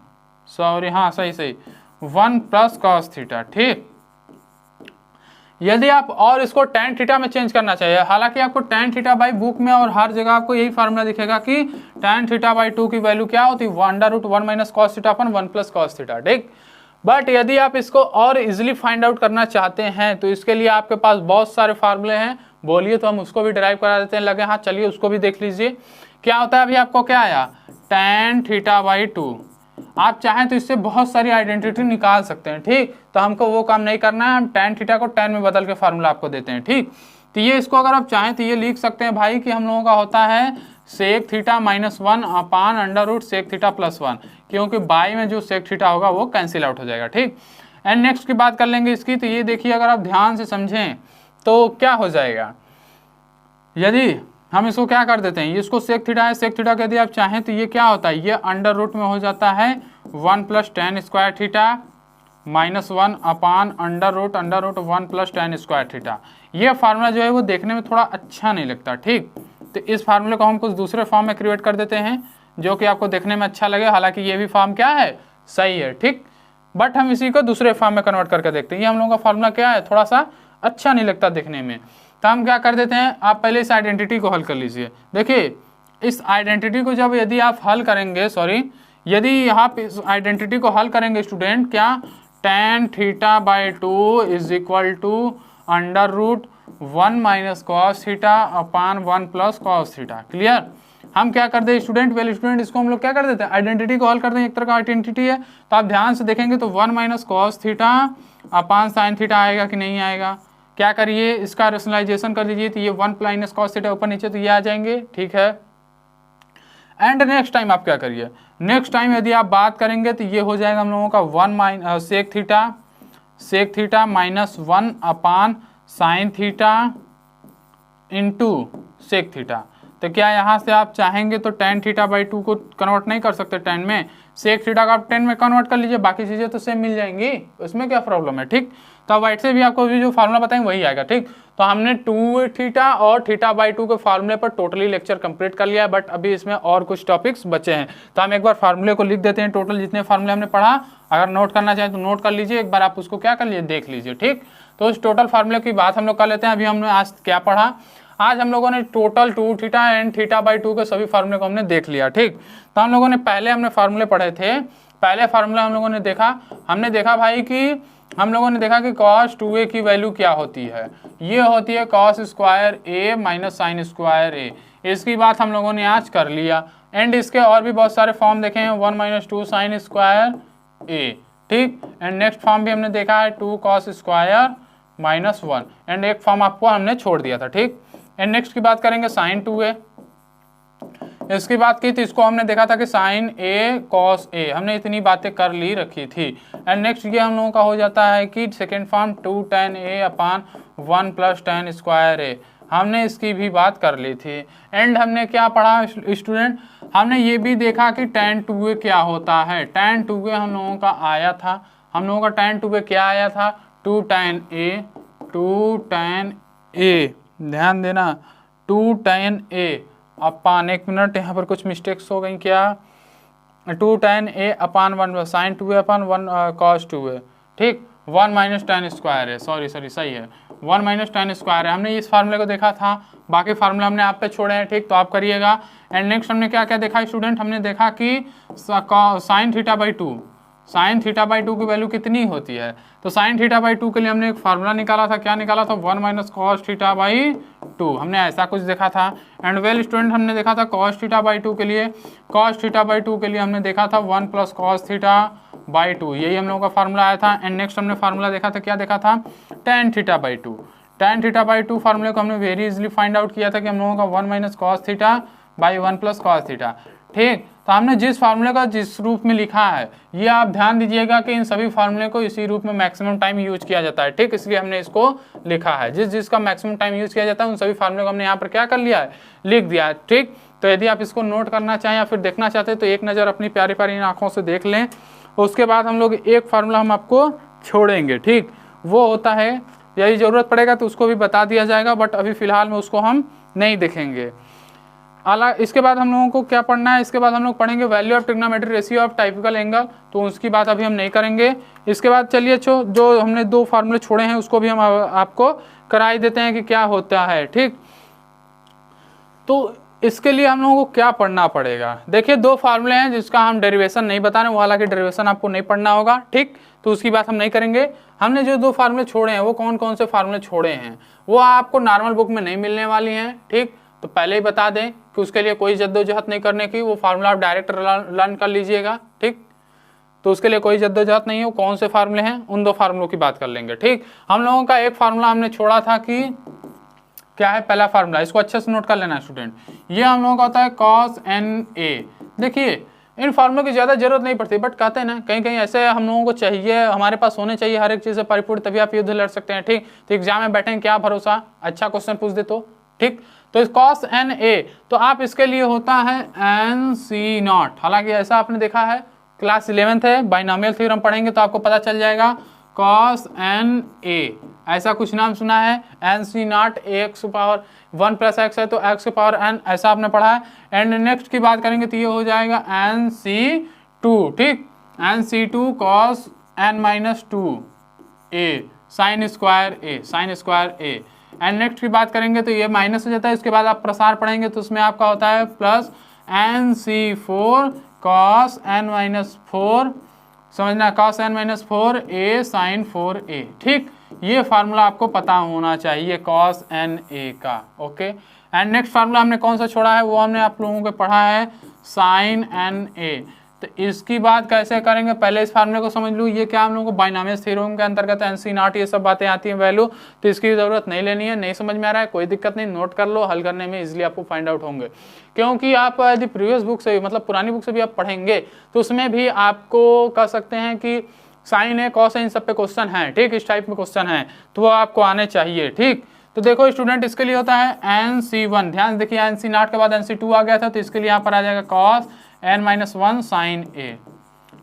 सॉरी हाँ सही 1 प्लस कॉस θ, ठीक। यदि आप और इसको tan θ में चेंज करना चाहिए, हालांकि आपको tan θ बाई बुक में और हर जगह आपको यही फार्मूला दिखेगा कि tan θ/2 की वैल्यू क्या होती है, √1 माइनस कॉस θ अपन 1 प्लस कॉस θ, ठीक। बट यदि आप इसको और इजिली फाइंड आउट करना चाहते हैं तो इसके लिए आपके पास बहुत सारे फार्मूले हैं, बोलिए तो हम उसको भी डिराइव करा देते हैं, लगे हाँ चलिए उसको भी देख लीजिए। क्या होता है, अभी आपको क्या आया, tan θ/2, आप चाहें तो इससे बहुत सारी आइडेंटिटी निकाल सकते हैं, ठीक। तो हमको वो काम नहीं करना है, हम tan θ को tan में बदल के फार्मूला आपको देते हैं, ठीक। तो ये इसको अगर आप चाहें तो ये लिख सकते हैं भाई कि हम लोगों का होता है sec θ माइनस 1 अपान √sec θ प्लस 1, क्योंकि बाई में जो sec θ होगा वो कैंसिल आउट हो जाएगा, ठीक। एंड नेक्स्ट की बात कर लेंगे इसकी, तो ये देखिए अगर आप ध्यान से समझें तो क्या हो जाएगा, यदि हम इसको क्या कर देते हैं, इसको sec θ है, sec θ यदि आप चाहें तो ये क्या होता है, ये √ में हो जाता है 1 प्लस tan स्क्वायर θ माइनस 1 अपान √1 प्लस tan स्क्वायर θ। ये फार्मूला जो है वो देखने में थोड़ा अच्छा नहीं लगता, ठीक। तो इस फार्मूले को हम कुछ दूसरे फॉर्म में क्रिएट कर देते हैं जो कि आपको देखने में अच्छा लगे, हालांकि ये भी फॉर्म क्या है, सही है, ठीक। बट हम इसी को दूसरे फॉर्म में कन्वर्ट करके देखते हैं। ये हम लोगों का फार्मूला क्या है, थोड़ा सा अच्छा नहीं लगता देखने में, तो हम क्या कर देते हैं, आप पहले इस आइडेंटिटी को हल कर लीजिए। देखिए इस आइडेंटिटी को जब यदि आप हल करेंगे, यदि आप इस आइडेंटिटी को हल करेंगे स्टूडेंट, क्या, tan θ/2 is equal to √1 minus cos θ upon 1 plus cos θ। Clear. हम क्या कर दे स्टूडेंट, वेल स्टूडेंट इसको हम लोग क्या कर देते हैं, आइडेंटिटी को हल कर दें, एक तरह का आइडेंटिटी है। तो आप ध्यान से देखेंगे तो 1 माइनस कॉस θ अपान साइन θ आएगा कि नहीं आएगा, क्या करिए इसका रेशनलाइजेशन कर लीजिए, तो ये 1 माइनस कॉस θ ऊपर नीचे तो ये आ जाएंगे, ठीक है। एंड नेक्स्ट टाइम आप क्या करिए, नेक्स्ट टाइम यदि आप बात करेंगे तो ये हो जाएगा हम लोगों का 1 minus sec θ minus 1 upon sine θ into sec θ। तो क्या यहाँ से आप चाहेंगे तो tan θ/2 को कन्वर्ट नहीं कर सकते tan में, sec θ का आप tan में कन्वर्ट कर लीजिए, बाकी चीज़ें तो सेम मिल जाएंगी, उसमें क्या प्रॉब्लम है, ठीक। तो अब वाइट से भी आपको जो फार्मूला बताएंगे वही आएगा, ठीक। तो हमने 2θ और θ/2 के फार्मूले पर टोटली लेक्चर कंप्लीट कर लिया है, बट अभी इसमें और कुछ टॉपिक्स बचे हैं। तो हम एक बार फार्मूले को लिख देते हैं, टोटल जितने फार्मूले हमने पढ़ा, अगर नोट करना चाहें तो नोट कर लीजिए, एक बार आप उसको क्या कर लीजिए, देख लीजिए, ठीक। तो उस टोटल फार्मूले की बात हम लोग कर लेते हैं। अभी हमने आज क्या पढ़ा, आज हम लोगों ने टोटल 2θ एंड θ/2 के सभी फार्मूले को हमने देख लिया, ठीक। तो हम लोगों ने पहले हमने फार्मूले पढ़े थे, पहले फार्मूला हम लोगों ने देखा, हमने देखा भाई कि हम लोगों ने देखा कि cos 2a की वैल्यू क्या होती है, ये होती है cos square a minus sine square a। इसकी बात हम लोगों ने आज कर लिया, एंड इसके और भी बहुत सारे फॉर्म देखे हैं, 1 माइनस 2 साइन स्क्वायर a, ठीक। एंड नेक्स्ट फॉर्म भी हमने देखा है 2 cos स्क्वायर माइनस 1, एंड एक फॉर्म आपको हमने छोड़ दिया था, ठीक। एंड नेक्स्ट की बात करेंगे साइन 2a, इसकी बात की थी, इसको हमने देखा था कि साइन a cos a, हमने इतनी बातें कर ली रखी थी। एंड नेक्स्ट ये हम लोगों का हो जाता है कि second form 2 tan a upon 1 plus tan square a, हमने इसकी भी बात कर ली थी। एंड हमने क्या पढ़ा स्टूडेंट, हमने ये भी देखा कि tan 2a क्या होता है। tan 2a हम लोगों का आया था, हम लोगों का tan 2a क्या आया था, 2 tan a, ध्यान देना 2 tan a अपान, एक मिनट यहाँ पर कुछ मिस्टेक्स हो गई क्या, 2 tan a upon 1 sine 2a upon 1 cos 2a, ठीक, 1 माइनस tan स्क्वायर है, सॉरी सही है, 1 माइनस tan स्क्वायर है। हमने इस फार्मूले को देखा था, बाकी फार्मूला हमने आप पे छोड़े हैं, ठीक, तो आप करिएगा। एंड नेक्स्ट हमने क्या क्या देखा स्टूडेंट, हमने देखा कि sine theta by 2, sine theta by 2 की वैल्यू कितनी होती है, तो साइन थीटा बाई 2 के लिए हमने एक फार्मूला निकाला था, क्या निकाला था, 1 माइनस कॉस थीटा बाई 2, हमने ऐसा कुछ देखा था। एंड वेल स्टूडेंट हमने देखा था कॉस थीटा बाई 2 के लिए, कॉस थीटा बाई 2 के लिए हमने देखा था 1 प्लस कॉस थीटा बाई 2, यही हम लोगों का फार्मूला आया था। एंड नेक्स्ट हमने फार्मूला देखा था, क्या देखा था, tan theta by 2, tan theta by 2 फार्मूले को हमने वेरी इजिली फाइंड आउट किया था कि हम लोगों का 1 minus cos theta by 1 plus cos theta, ठीक। तो हमने जिस फार्मूले का जिस रूप में लिखा है, ये आप ध्यान दीजिएगा कि इन सभी फार्मूले को इसी रूप में मैक्सिमम टाइम यूज किया जाता है, ठीक, इसलिए हमने इसको लिखा है। जिसका मैक्सिमम टाइम यूज किया जाता है उन सभी फार्मूले को हमने यहाँ पर क्या कर लिया है, लिख दिया है, ठीक। तो यदि आप इसको नोट करना चाहें या फिर देखना चाहते हैं तो एक नज़र अपनी प्यारी प्यारी आंखों से देख लें। उसके बाद हम लोग एक फार्मूला हम आपको छोड़ेंगे, ठीक, वो होता है, यदि ज़रूरत पड़ेगा तो उसको भी बता दिया जाएगा, बट अभी फिलहाल में उसको हम नहीं देखेंगे। इसके बाद हम लोगों को क्या पढ़ना है, इसके बाद हम लोग पढ़ेंगे value of trigonometric ratio of typical angle, तो उसकी बात अभी हम नहीं करेंगे। इसके बाद चलिए जो हमने 2 फार्मूले छोड़े हैं उसको भी हम आपको करा ही देते हैं कि क्या होता है, ठीक। तो इसके लिए हम लोगों को क्या पढ़ना पड़ेगा, देखिए 2 फार्मूले हैं जिसका हम डेरिवेशन नहीं बता रहे, वो हालांकि डेरिवेशन आपको नहीं पढ़ना होगा, ठीक, तो उसकी बात हम नहीं करेंगे। हमने जो 2 फार्मूले छोड़े हैं वो कौन कौन से फार्मूले छोड़े हैं, वो आपको नॉर्मल बुक में नहीं मिलने वाली हैं, ठीक, तो पहले ही बता दें कि उसके लिए कोई जद्दोजहद नहीं करने की, वो फार्मूला आप डायरेक्ट लर्न कर लीजिएगा, ठीक, तो उसके लिए कोई जद्दोजहद नहीं है। वो कौन से फार्मूले हैं, उन 2 फार्मूलों की बात कर लेंगे, ठीक। हम लोगों का एक फार्मूला हमने छोड़ा था कि क्या है, पहला फार्मूला, इसको अच्छे से नोट कर लेना स्टूडेंट, ये हम लोगों का होता है cos NA। देखिए इन फार्मूलों की ज़्यादा जरूरत नहीं पड़ती, बट कहते हैं ना कहीं कहीं ऐसे हम लोगों को चाहिए, हमारे पास होने चाहिए हर एक चीज़ से परिपूर्ण, तभी आप युद्ध लड़ सकते हैं, ठीक। तो एग्जाम में बैठेंगे क्या भरोसा, अच्छा क्वेश्चन पूछ दे तो, ठीक। तो इस cos NA, तो आप इसके लिए होता है NC0, हालांकि ऐसा आपने देखा है, क्लास 11th है, बाइनोमियल थ्योरम पढ़ेंगे तो आपको पता चल जाएगा, cos NA ऐसा कुछ नाम सुना है, NC0 x power 1 plus x है तो x पावर n, ऐसा आपने पढ़ा है। एंड नेक्स्ट की बात करेंगे तो ये हो जाएगा NC2, ठीक, NC2 cos n minus 2a sign square a, sign square a। And next की बात करेंगे तो ये माइनस हो जाता है, इसके बाद आप प्रसार पढ़ेंगे तो उसमें आपका होता है plus NC4 cos n minus 4, समझना, cos n minus 4a sign 4a, ठीक। ये फार्मूला आपको पता होना चाहिए cos NA का, ओके। एंड नेक्स्ट फार्मूला हमने कौन सा छोड़ा है, वो हमने आप लोगों को पढ़ा है sin NA। तो इसकी बात कैसे करेंगे, पहले इस फार्मूले को समझ लूँ, ये क्या हम लोगों को बाइनोमियल थ्योरम के अंतर्गत NC0 ये सब बातें आती हैं वैल्यू, तो इसकी ज़रूरत नहीं लेनी है। नहीं समझ में आ रहा है कोई दिक्कत नहीं, नोट कर लो, हल करने में इजीली आपको फाइंड आउट होंगे, क्योंकि आप यदि प्रीवियस बुक से मतलब पुरानी बुक से भी आप पढ़ेंगे तो उसमें भी आपको कह सकते हैं कि साइन है, कॉस है, इन सब पे क्वेश्चन है, ठीक, इस टाइप में क्वेश्चन है, तो वो आपको आने चाहिए, ठीक। तो देखो स्टूडेंट, इसके लिए होता है NC1, ध्यान देखिए NC0 के बाद NC2 आ गया था, तो इसके लिए यहाँ पर आ जाएगा cos n minus 1 sine a,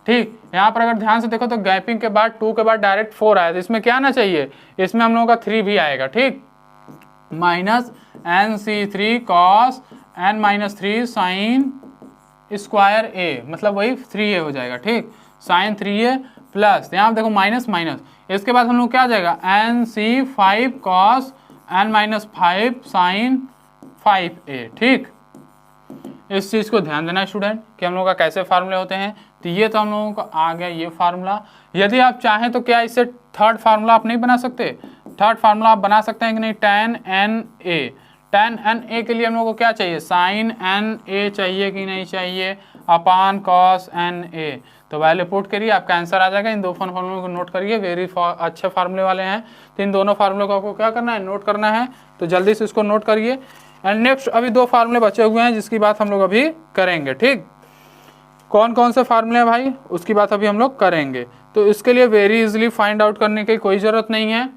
ठीक। यहाँ पर अगर ध्यान से देखो तो गैपिंग के बाद 2 के बाद डायरेक्ट 4 आया, तो इसमें क्या आना चाहिए, इसमें हम लोगों का 3 भी आएगा, ठीक, minus NC3 cos n minus 3 sign square a, मतलब वही 3a हो जाएगा, ठीक, साइन 3a प्लस, यहाँ देखो माइनस माइनस, इसके बाद हम लोग क्या आ जाएगा NC5 cos n minus 5 sign 5a, ठीक। इस चीज़ को ध्यान देना स्टूडेंट कि हम लोगों का कैसे फार्मूले होते हैं। तो ये तो हम लोगों को आ गया ये फार्मूला। यदि आप चाहें तो क्या इससे थर्ड फार्मूला आप नहीं बना सकते, थर्ड फार्मूला आप बना सकते हैं कि नहीं, tan NA, tan NA के लिए हम लोगों को क्या चाहिए, साइन NA चाहिए कि नहीं चाहिए, अपान cos NA। तो वैल्यू पुट करिए, आपका आंसर आ जाएगा। इन 2 फार्मूलों को नोट करिए, वेरी अच्छे फार्मूले वाले हैं, तो इन दोनों फार्मूलों को आपको क्या करना है, नोट करना है, तो जल्दी से इसको नोट करिए। एंड नेक्स्ट अभी 2 फार्मूले बचे हुए हैं जिसकी बात हम लोग अभी करेंगे, ठीक। कौन कौन से फार्मूले हैं भाई, उसकी बात अभी हम लोग करेंगे। तो इसके लिए वेरी इजीली फाइंड आउट करने की कोई ज़रूरत नहीं है।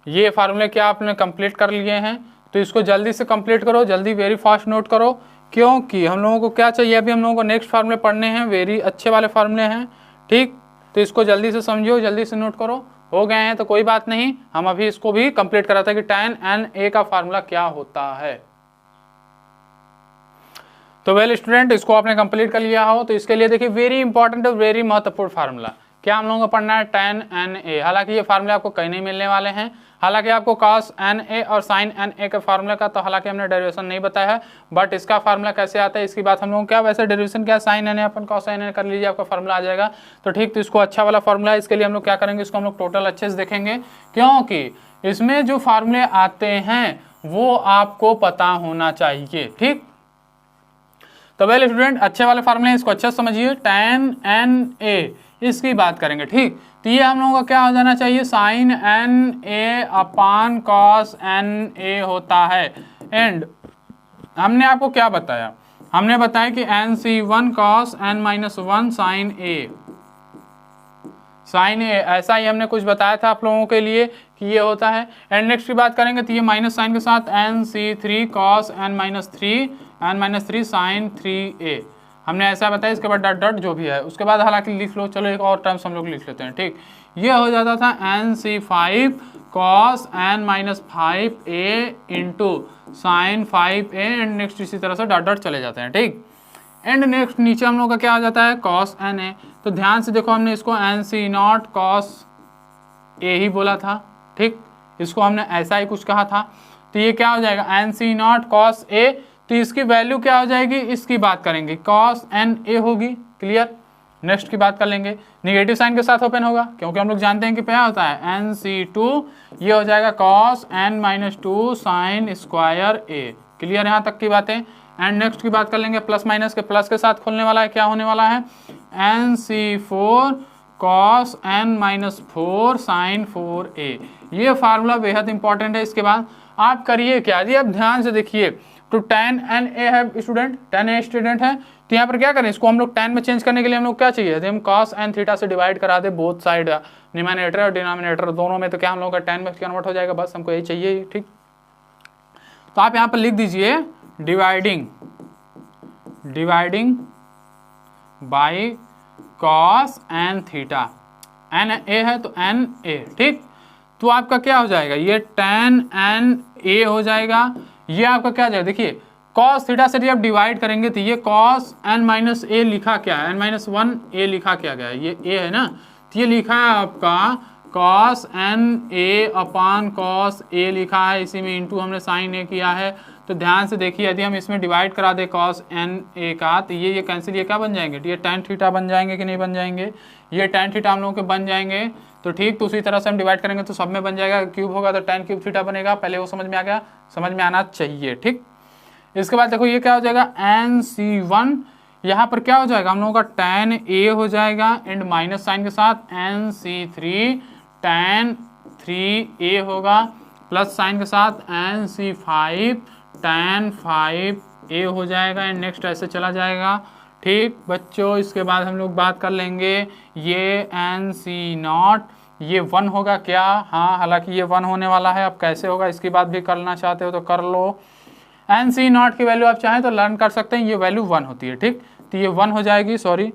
ये फार्मूले क्या आपने कंप्लीट कर लिए हैं, तो इसको जल्दी से कंप्लीट करो, जल्दी वेरी फास्ट नोट करो, क्योंकि हम लोगों को क्या चाहिए, अभी हम लोगों को नेक्स्ट फार्मूले पढ़ने हैं, वेरी अच्छे वाले फार्मूले हैं, ठीक। तो इसको जल्दी से समझियो, जल्दी से नोट करो, हो गए हैं तो कोई बात नहीं, हम अभी इसको भी कंप्लीट कराते हैं कि tan NA का फार्मूला क्या होता है। तो वेल स्टूडेंट, इसको आपने कंप्लीट कर लिया हो तो इसके लिए देखिए वेरी इंपॉर्टेंट और वेरी महत्वपूर्ण फार्मूला क्या हम लोगों को पढ़ना है, tan NA। हालांकि ये फार्मूले आपको कहीं नहीं मिलने वाले हैं, हालांकि आपको cos NA और sin NA के फार्मूले का तो हालांकि हमने डेरिवेशन नहीं बताया है, बट इसका फार्मूला कैसे आता है इसकी बात हम लोग क्या, वैसे डेरिवेशन क्या sin NA अपन cos NA कर लीजिए, आपका फार्मूला आ जाएगा। तो ठीक, तो इसको अच्छा वाला फार्मूला है, इसके लिए हम लोग क्या करेंगे, इसको हम लोग टोटल अच्छे से देखेंगे, क्योंकि इसमें जो फार्मूले आते हैं वो आपको पता होना चाहिए। ठीक, तो वेल स्टूडेंट, अच्छे वाले फार्मूले इसको अच्छा समझिए, tan NA इसकी बात करेंगे। ठीक, तो ये हम लोगों का क्या हो जाना चाहिए, sin NA अपान cos NA होता है। एंड हमने आपको क्या बताया, हमने बताया कि NC1 cos N-1 sin A, ऐसा ही हमने कुछ बताया था आप लोगों के लिए कि ये होता है। एंड नेक्स्ट की बात करेंगे तो ये माइनस साइन के साथ NC3 cos N-3 sin 3A हमने ऐसा बताया। इसके बाद डॉट डॉट जो भी है उसके बाद हालांकि लिख लो, चलो एक और टर्म्स हम लोग लिख लेते हैं। ठीक, ये हो जाता था NC5 cos N-5A into sine 5A and next इसी तरह से डॉट डॉट चले जाते हैं। ठीक, एंड नेक्स्ट नीचे हम लोग का क्या आ जाता है, cos NA। तो ध्यान से देखो, हमने इसको NC0 cos A ही बोला था। ठीक, इसको हमने ऐसा ही कुछ कहा था, तो ये क्या हो जाएगा NC0 cos A, तो इसकी वैल्यू क्या हो जाएगी, इसकी बात करेंगे cos NA होगी। क्लियर, नेक्स्ट की बात कर लेंगे, निगेटिव साइन के साथ ओपन होगा क्योंकि हम लोग जानते हैं कि क्या होता है NC2, ये हो जाएगा cos N-2 sin square A। Clear, यहाँ तक की बातें। एंड नेक्स्ट की बात कर लेंगे, प्लस माइनस के प्लस के साथ खोलने वाला है, क्या होने वाला है NC4 cos N-4 sin 4A। ये फार्मूला बेहद इंपॉर्टेंट है। इसके बाद आप करिए क्या जी, अब ध्यान से देखिए, तो tan NA है स्टूडेंट, tan A स्टूडेंट है, तो यहाँ पर क्या करें, इसको हम लोग tan में चेंज करने के लिए हम लोग क्या चाहिए, हम cos n थीटा से डिवाइड करा दे बोथ साइड, न्यूमरेटर और डिनोमिनेटर दोनों में, तो क्या हम लोग का tan में कन्वर्ट हो जाएगा, बस हमको यही चाहिए। ठीक, तो आप यहाँ पर लिख दीजिए dividing by cos n theta, n a है तो n a। ठीक, तो आपका क्या हो जाएगा, ये tan n a हो जाएगा। ये आपका क्या जाएगा, देखिए cos थीटा से जब डिवाइड करेंगे तो ये cos n-a लिखा क्या है, n-1 a लिखा क्या गया है, ये a है ना, तो ये लिखा है आपका cos NA upon cos A लिखा है, इसी में इंटू हमने साइन A किया है। तो ध्यान से देखिए, यदि हम इसमें डिवाइड करा दे cos NA का, तो ये कैंसिल, ये क्या बन जाएंगे, ये tan थीटा बन जाएंगे कि नहीं बन जाएंगे, ये tan थीटा हम लोगों के बन जाएंगे। तो ठीक, तो उसी तरह से हम डिवाइड करेंगे तो सब में बन जाएगा, क्यूब होगा तो tan क्यूब थीटा बनेगा। पहले वो समझ में आ गया, समझ में आना चाहिए। ठीक, इसके बाद देखो ये क्या हो जाएगा NC1, यहाँ पर क्या हो जाएगा हम लोगों का tan A हो जाएगा एंड माइनस साइन के साथ NC3 tan 3A होगा, प्लस साइन के साथ NC5 tan 5A हो जाएगा एंड नेक्स्ट ऐसे चला जाएगा। ठीक बच्चों, इसके बाद हम लोग बात कर लेंगे ये NC0, ये 1 होगा क्या, हाँ हालांकि ये 1 होने वाला है। अब कैसे होगा इसकी बात भी करना चाहते हो तो कर लो। NC0 की वैल्यू आप चाहें तो लर्न कर सकते हैं, ये वैल्यू 1 होती है। ठीक, तो ये 1 हो जाएगी, सॉरी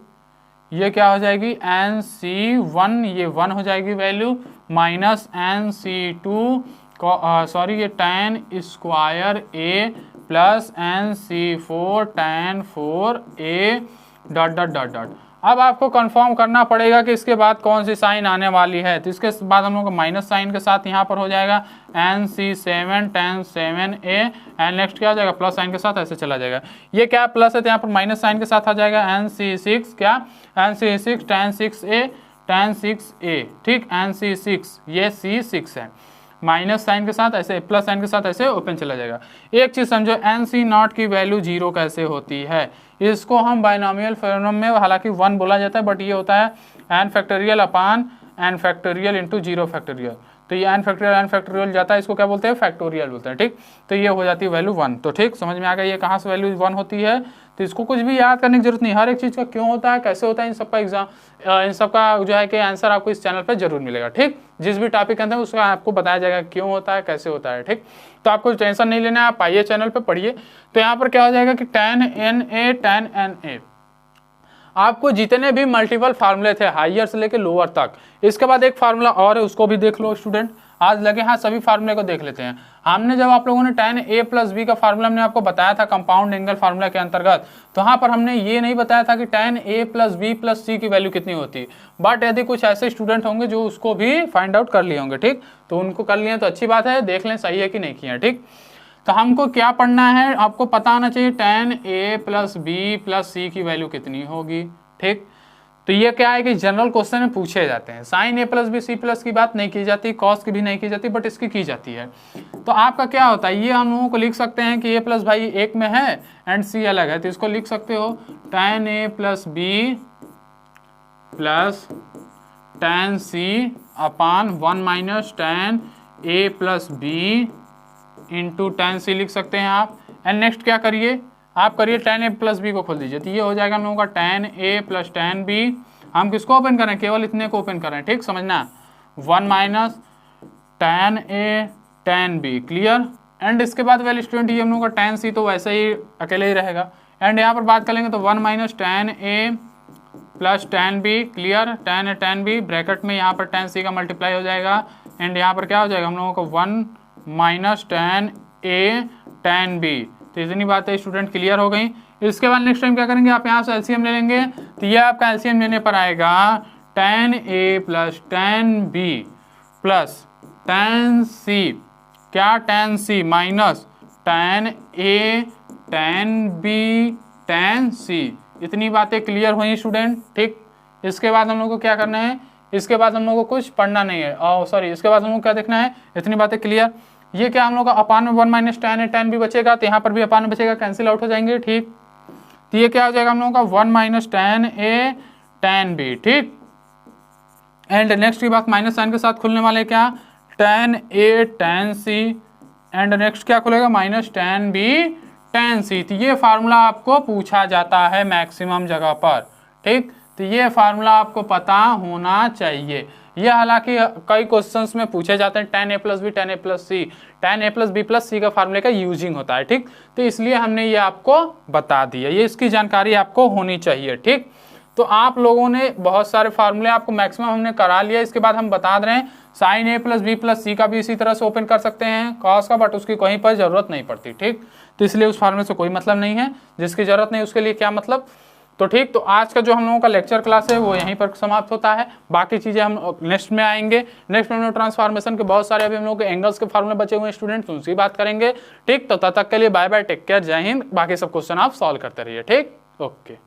ये क्या हो जाएगी NC1, ये 1 हो जाएगी वैल्यू, माइनस NC2 सॉरी ये tan square A plus NC4 tan 4A dot dot dot dot. अब आपको कंफर्म करना पड़ेगा कि इसके बाद कौन सी साइन आने वाली है, तो इसके बाद हम लोग को माइनस साइन के साथ यहाँ पर हो जाएगा NC7 tan 7A and next क्या हो जाएगा प्लस साइन के साथ ऐसे चला जाएगा। ये क्या प्लस है तो यहाँ पर माइनस साइन के साथ आ जाएगा NC6 क्या NC6 tan 6A। ठीक, NC6 ये C6 है, माइनस साइन के साथ ऐसे प्लस साइन के साथ ऐसे ओपन चला जाएगा। एक चीज समझो, NC0 की वैल्यू 0 कैसे होती है, इसको हम बाइनोमियल फॉर्म में हालांकि 1 बोला जाता है, बट ये होता है n फैक्टोरियल अपान n फैक्टोरियल इंटू 0 फैक्टोरियल। तो ये n फैक्टोरियल जाता है, इसको क्या बोलते हैं फैक्टोरियल बोलते हैं। ठीक, तो ये हो जाती है वैल्यू 1। तो ठीक समझ में आ गया ये कहाँ से वैल्यू 1 होती है। तो इसको कुछ भी याद करने की जरूरत नहीं, हर एक चीज़ का क्यों होता है कैसे होता है, इन सबका एग्जाम इन सबका जो है कि आंसर आपको इस चैनल पे जरूर मिलेगा। ठीक, जिस भी टॉपिक के अंदर उसका आपको बताया जाएगा क्यों होता है कैसे होता है। ठीक, तो आपको टेंशन नहीं लेना है, आप आइए चैनल पे पढ़िए। तो यहाँ पर क्या हो जाएगा कि tan NA आपको जितने भी मल्टीपल फार्मूले थे हायर से लेके लोअर तक, इसके बाद एक फार्मूला और है उसको भी देख लो स्टूडेंट। आज लगे हाँ सभी फार्मूले को देख लेते हैं। हमने जब आप लोगों ने tan a प्लस बी का फार्मूला हमने आपको बताया था कंपाउंड एंगल फार्मूला के अंतर्गत, तो यहाँ पर हमने ये नहीं बताया था कि tan a plus B plus C की वैल्यू कितनी होती। बट यदि कुछ ऐसे स्टूडेंट होंगे जो उसको भी फाइंड आउट कर लिए होंगे, ठीक, तो उनको कर लिए तो अच्छी बात है, देख लें सही है कि नहीं किया। ठीक, तो हमको क्या पढ़ना है, आपको पता आना चाहिए tan a plus B plus C की वैल्यू कितनी होगी। ठीक, तो ये क्या है कि जनरल क्वेश्चन में पूछे जाते हैं। Sine a plus B C plus की बात नहीं की जाती, कॉस की भी नहीं की जाती, बट इसकी जाती है। तो आपका क्या होता है, ये हम लोगों को लिख सकते हैं कि a प्लस भाई एक में है एंड c अलग है, तो इसको लिख सकते हो tan a plus B plus tan c upon 1 minus tan a plus B into tan c लिख सकते हैं आप। एंड नेक्स्ट क्या करिए, आप करिए tan a प्लस बी को खोल दीजिए, तो ये हो जाएगा हम लोगों का tan a plus tan b। हम किसको ओपन करें, केवल इतने को ओपन करें, ठीक, समझना, 1 minus tan a tan b, clear. And इसके बाद वेल स्टूडेंट ये हम लोगों का tan c तो वैसे ही अकेले ही रहेगा। एंड यहाँ पर बात करेंगे तो 1 minus tan a plus tan b, clear, tan a tan b bracket में यहाँ पर tan c का मल्टीप्लाई हो जाएगा। एंड यहाँ पर क्या हो जाएगा हम लोगों को 1 minus tan a tan b। तो इतनी बातें स्टूडेंट क्लियर हो गई। इसके बाद नेक्स्ट टाइम क्या करेंगे, आप यहाँ से एलसीएम ले लेंगे, तो ये आपका एलसीएम लेने पर आएगा tan a plus tan b plus tan c, क्या tan c minus tan a tan b tan c। इतनी बातें क्लियर हुई स्टूडेंट। ठीक, इसके बाद हम लोग को क्या करना है, इसके बाद हम लोग को कुछ पढ़ना नहीं है, सॉरी इसके बाद हम लोग को क्या देखना है, इतनी बातें क्लियर। ये क्या हम लोग का अपान में 1 minus tan a tan b बचेगा, तो यहाँ पर भी अपान में बचेगा, कैंसिल आउट हो जाएंगे। ठीक, तो ये क्या हो जाएगा हम लोगों का 1 minus tan a tan b। ठीक, एंड नेक्स्ट की बात माइनस साइन के साथ खुलने वाले क्या, tan a tan c, and next क्या खुलेगा minus tan b tan c। तो ये फार्मूला आपको पूछा जाता है मैक्सिमम जगह पर। ठीक, तो ये फार्मूला आपको पता होना चाहिए। ये हालांकि कई क्वेश्चंस में पूछे जाते हैं tan a plus B tan a plus C, tan a plus B plus C का फार्मूले का यूजिंग होता है। ठीक, तो इसलिए हमने ये आपको बता दिया, ये इसकी जानकारी आपको होनी चाहिए। ठीक, तो आप लोगों ने बहुत सारे फार्मूले आपको मैक्सिमम हमने करा लिया। इसके बाद हम बता रहे हैं sine a plus B plus C का भी इसी तरह से ओपन कर सकते हैं, कॉस का, बट उसकी कहीं पर जरूरत नहीं पड़ती। ठीक, तो इसलिए उस फार्मूले से कोई मतलब नहीं है, जिसकी जरूरत नहीं उसके लिए क्या मतलब। तो ठीक, तो आज का जो हम लोगों का लेक्चर क्लास है वो यहीं पर समाप्त होता है। बाकी चीज़ें हम नेक्स्ट में आएंगे। नेक्स्ट में हम लोग ट्रांसफॉर्मेशन के बहुत सारे अभी हम लोग के एंगल्स के फार्मूले बचे हुए हैं स्टूडेंट्स, उनकी बात करेंगे। ठीक, तो तब तक के लिए बाय बाय, टेक केयर, जय हिंद। बाकी सब क्वेश्चन आप सॉल्व करते रहिए। ठीक, ओके।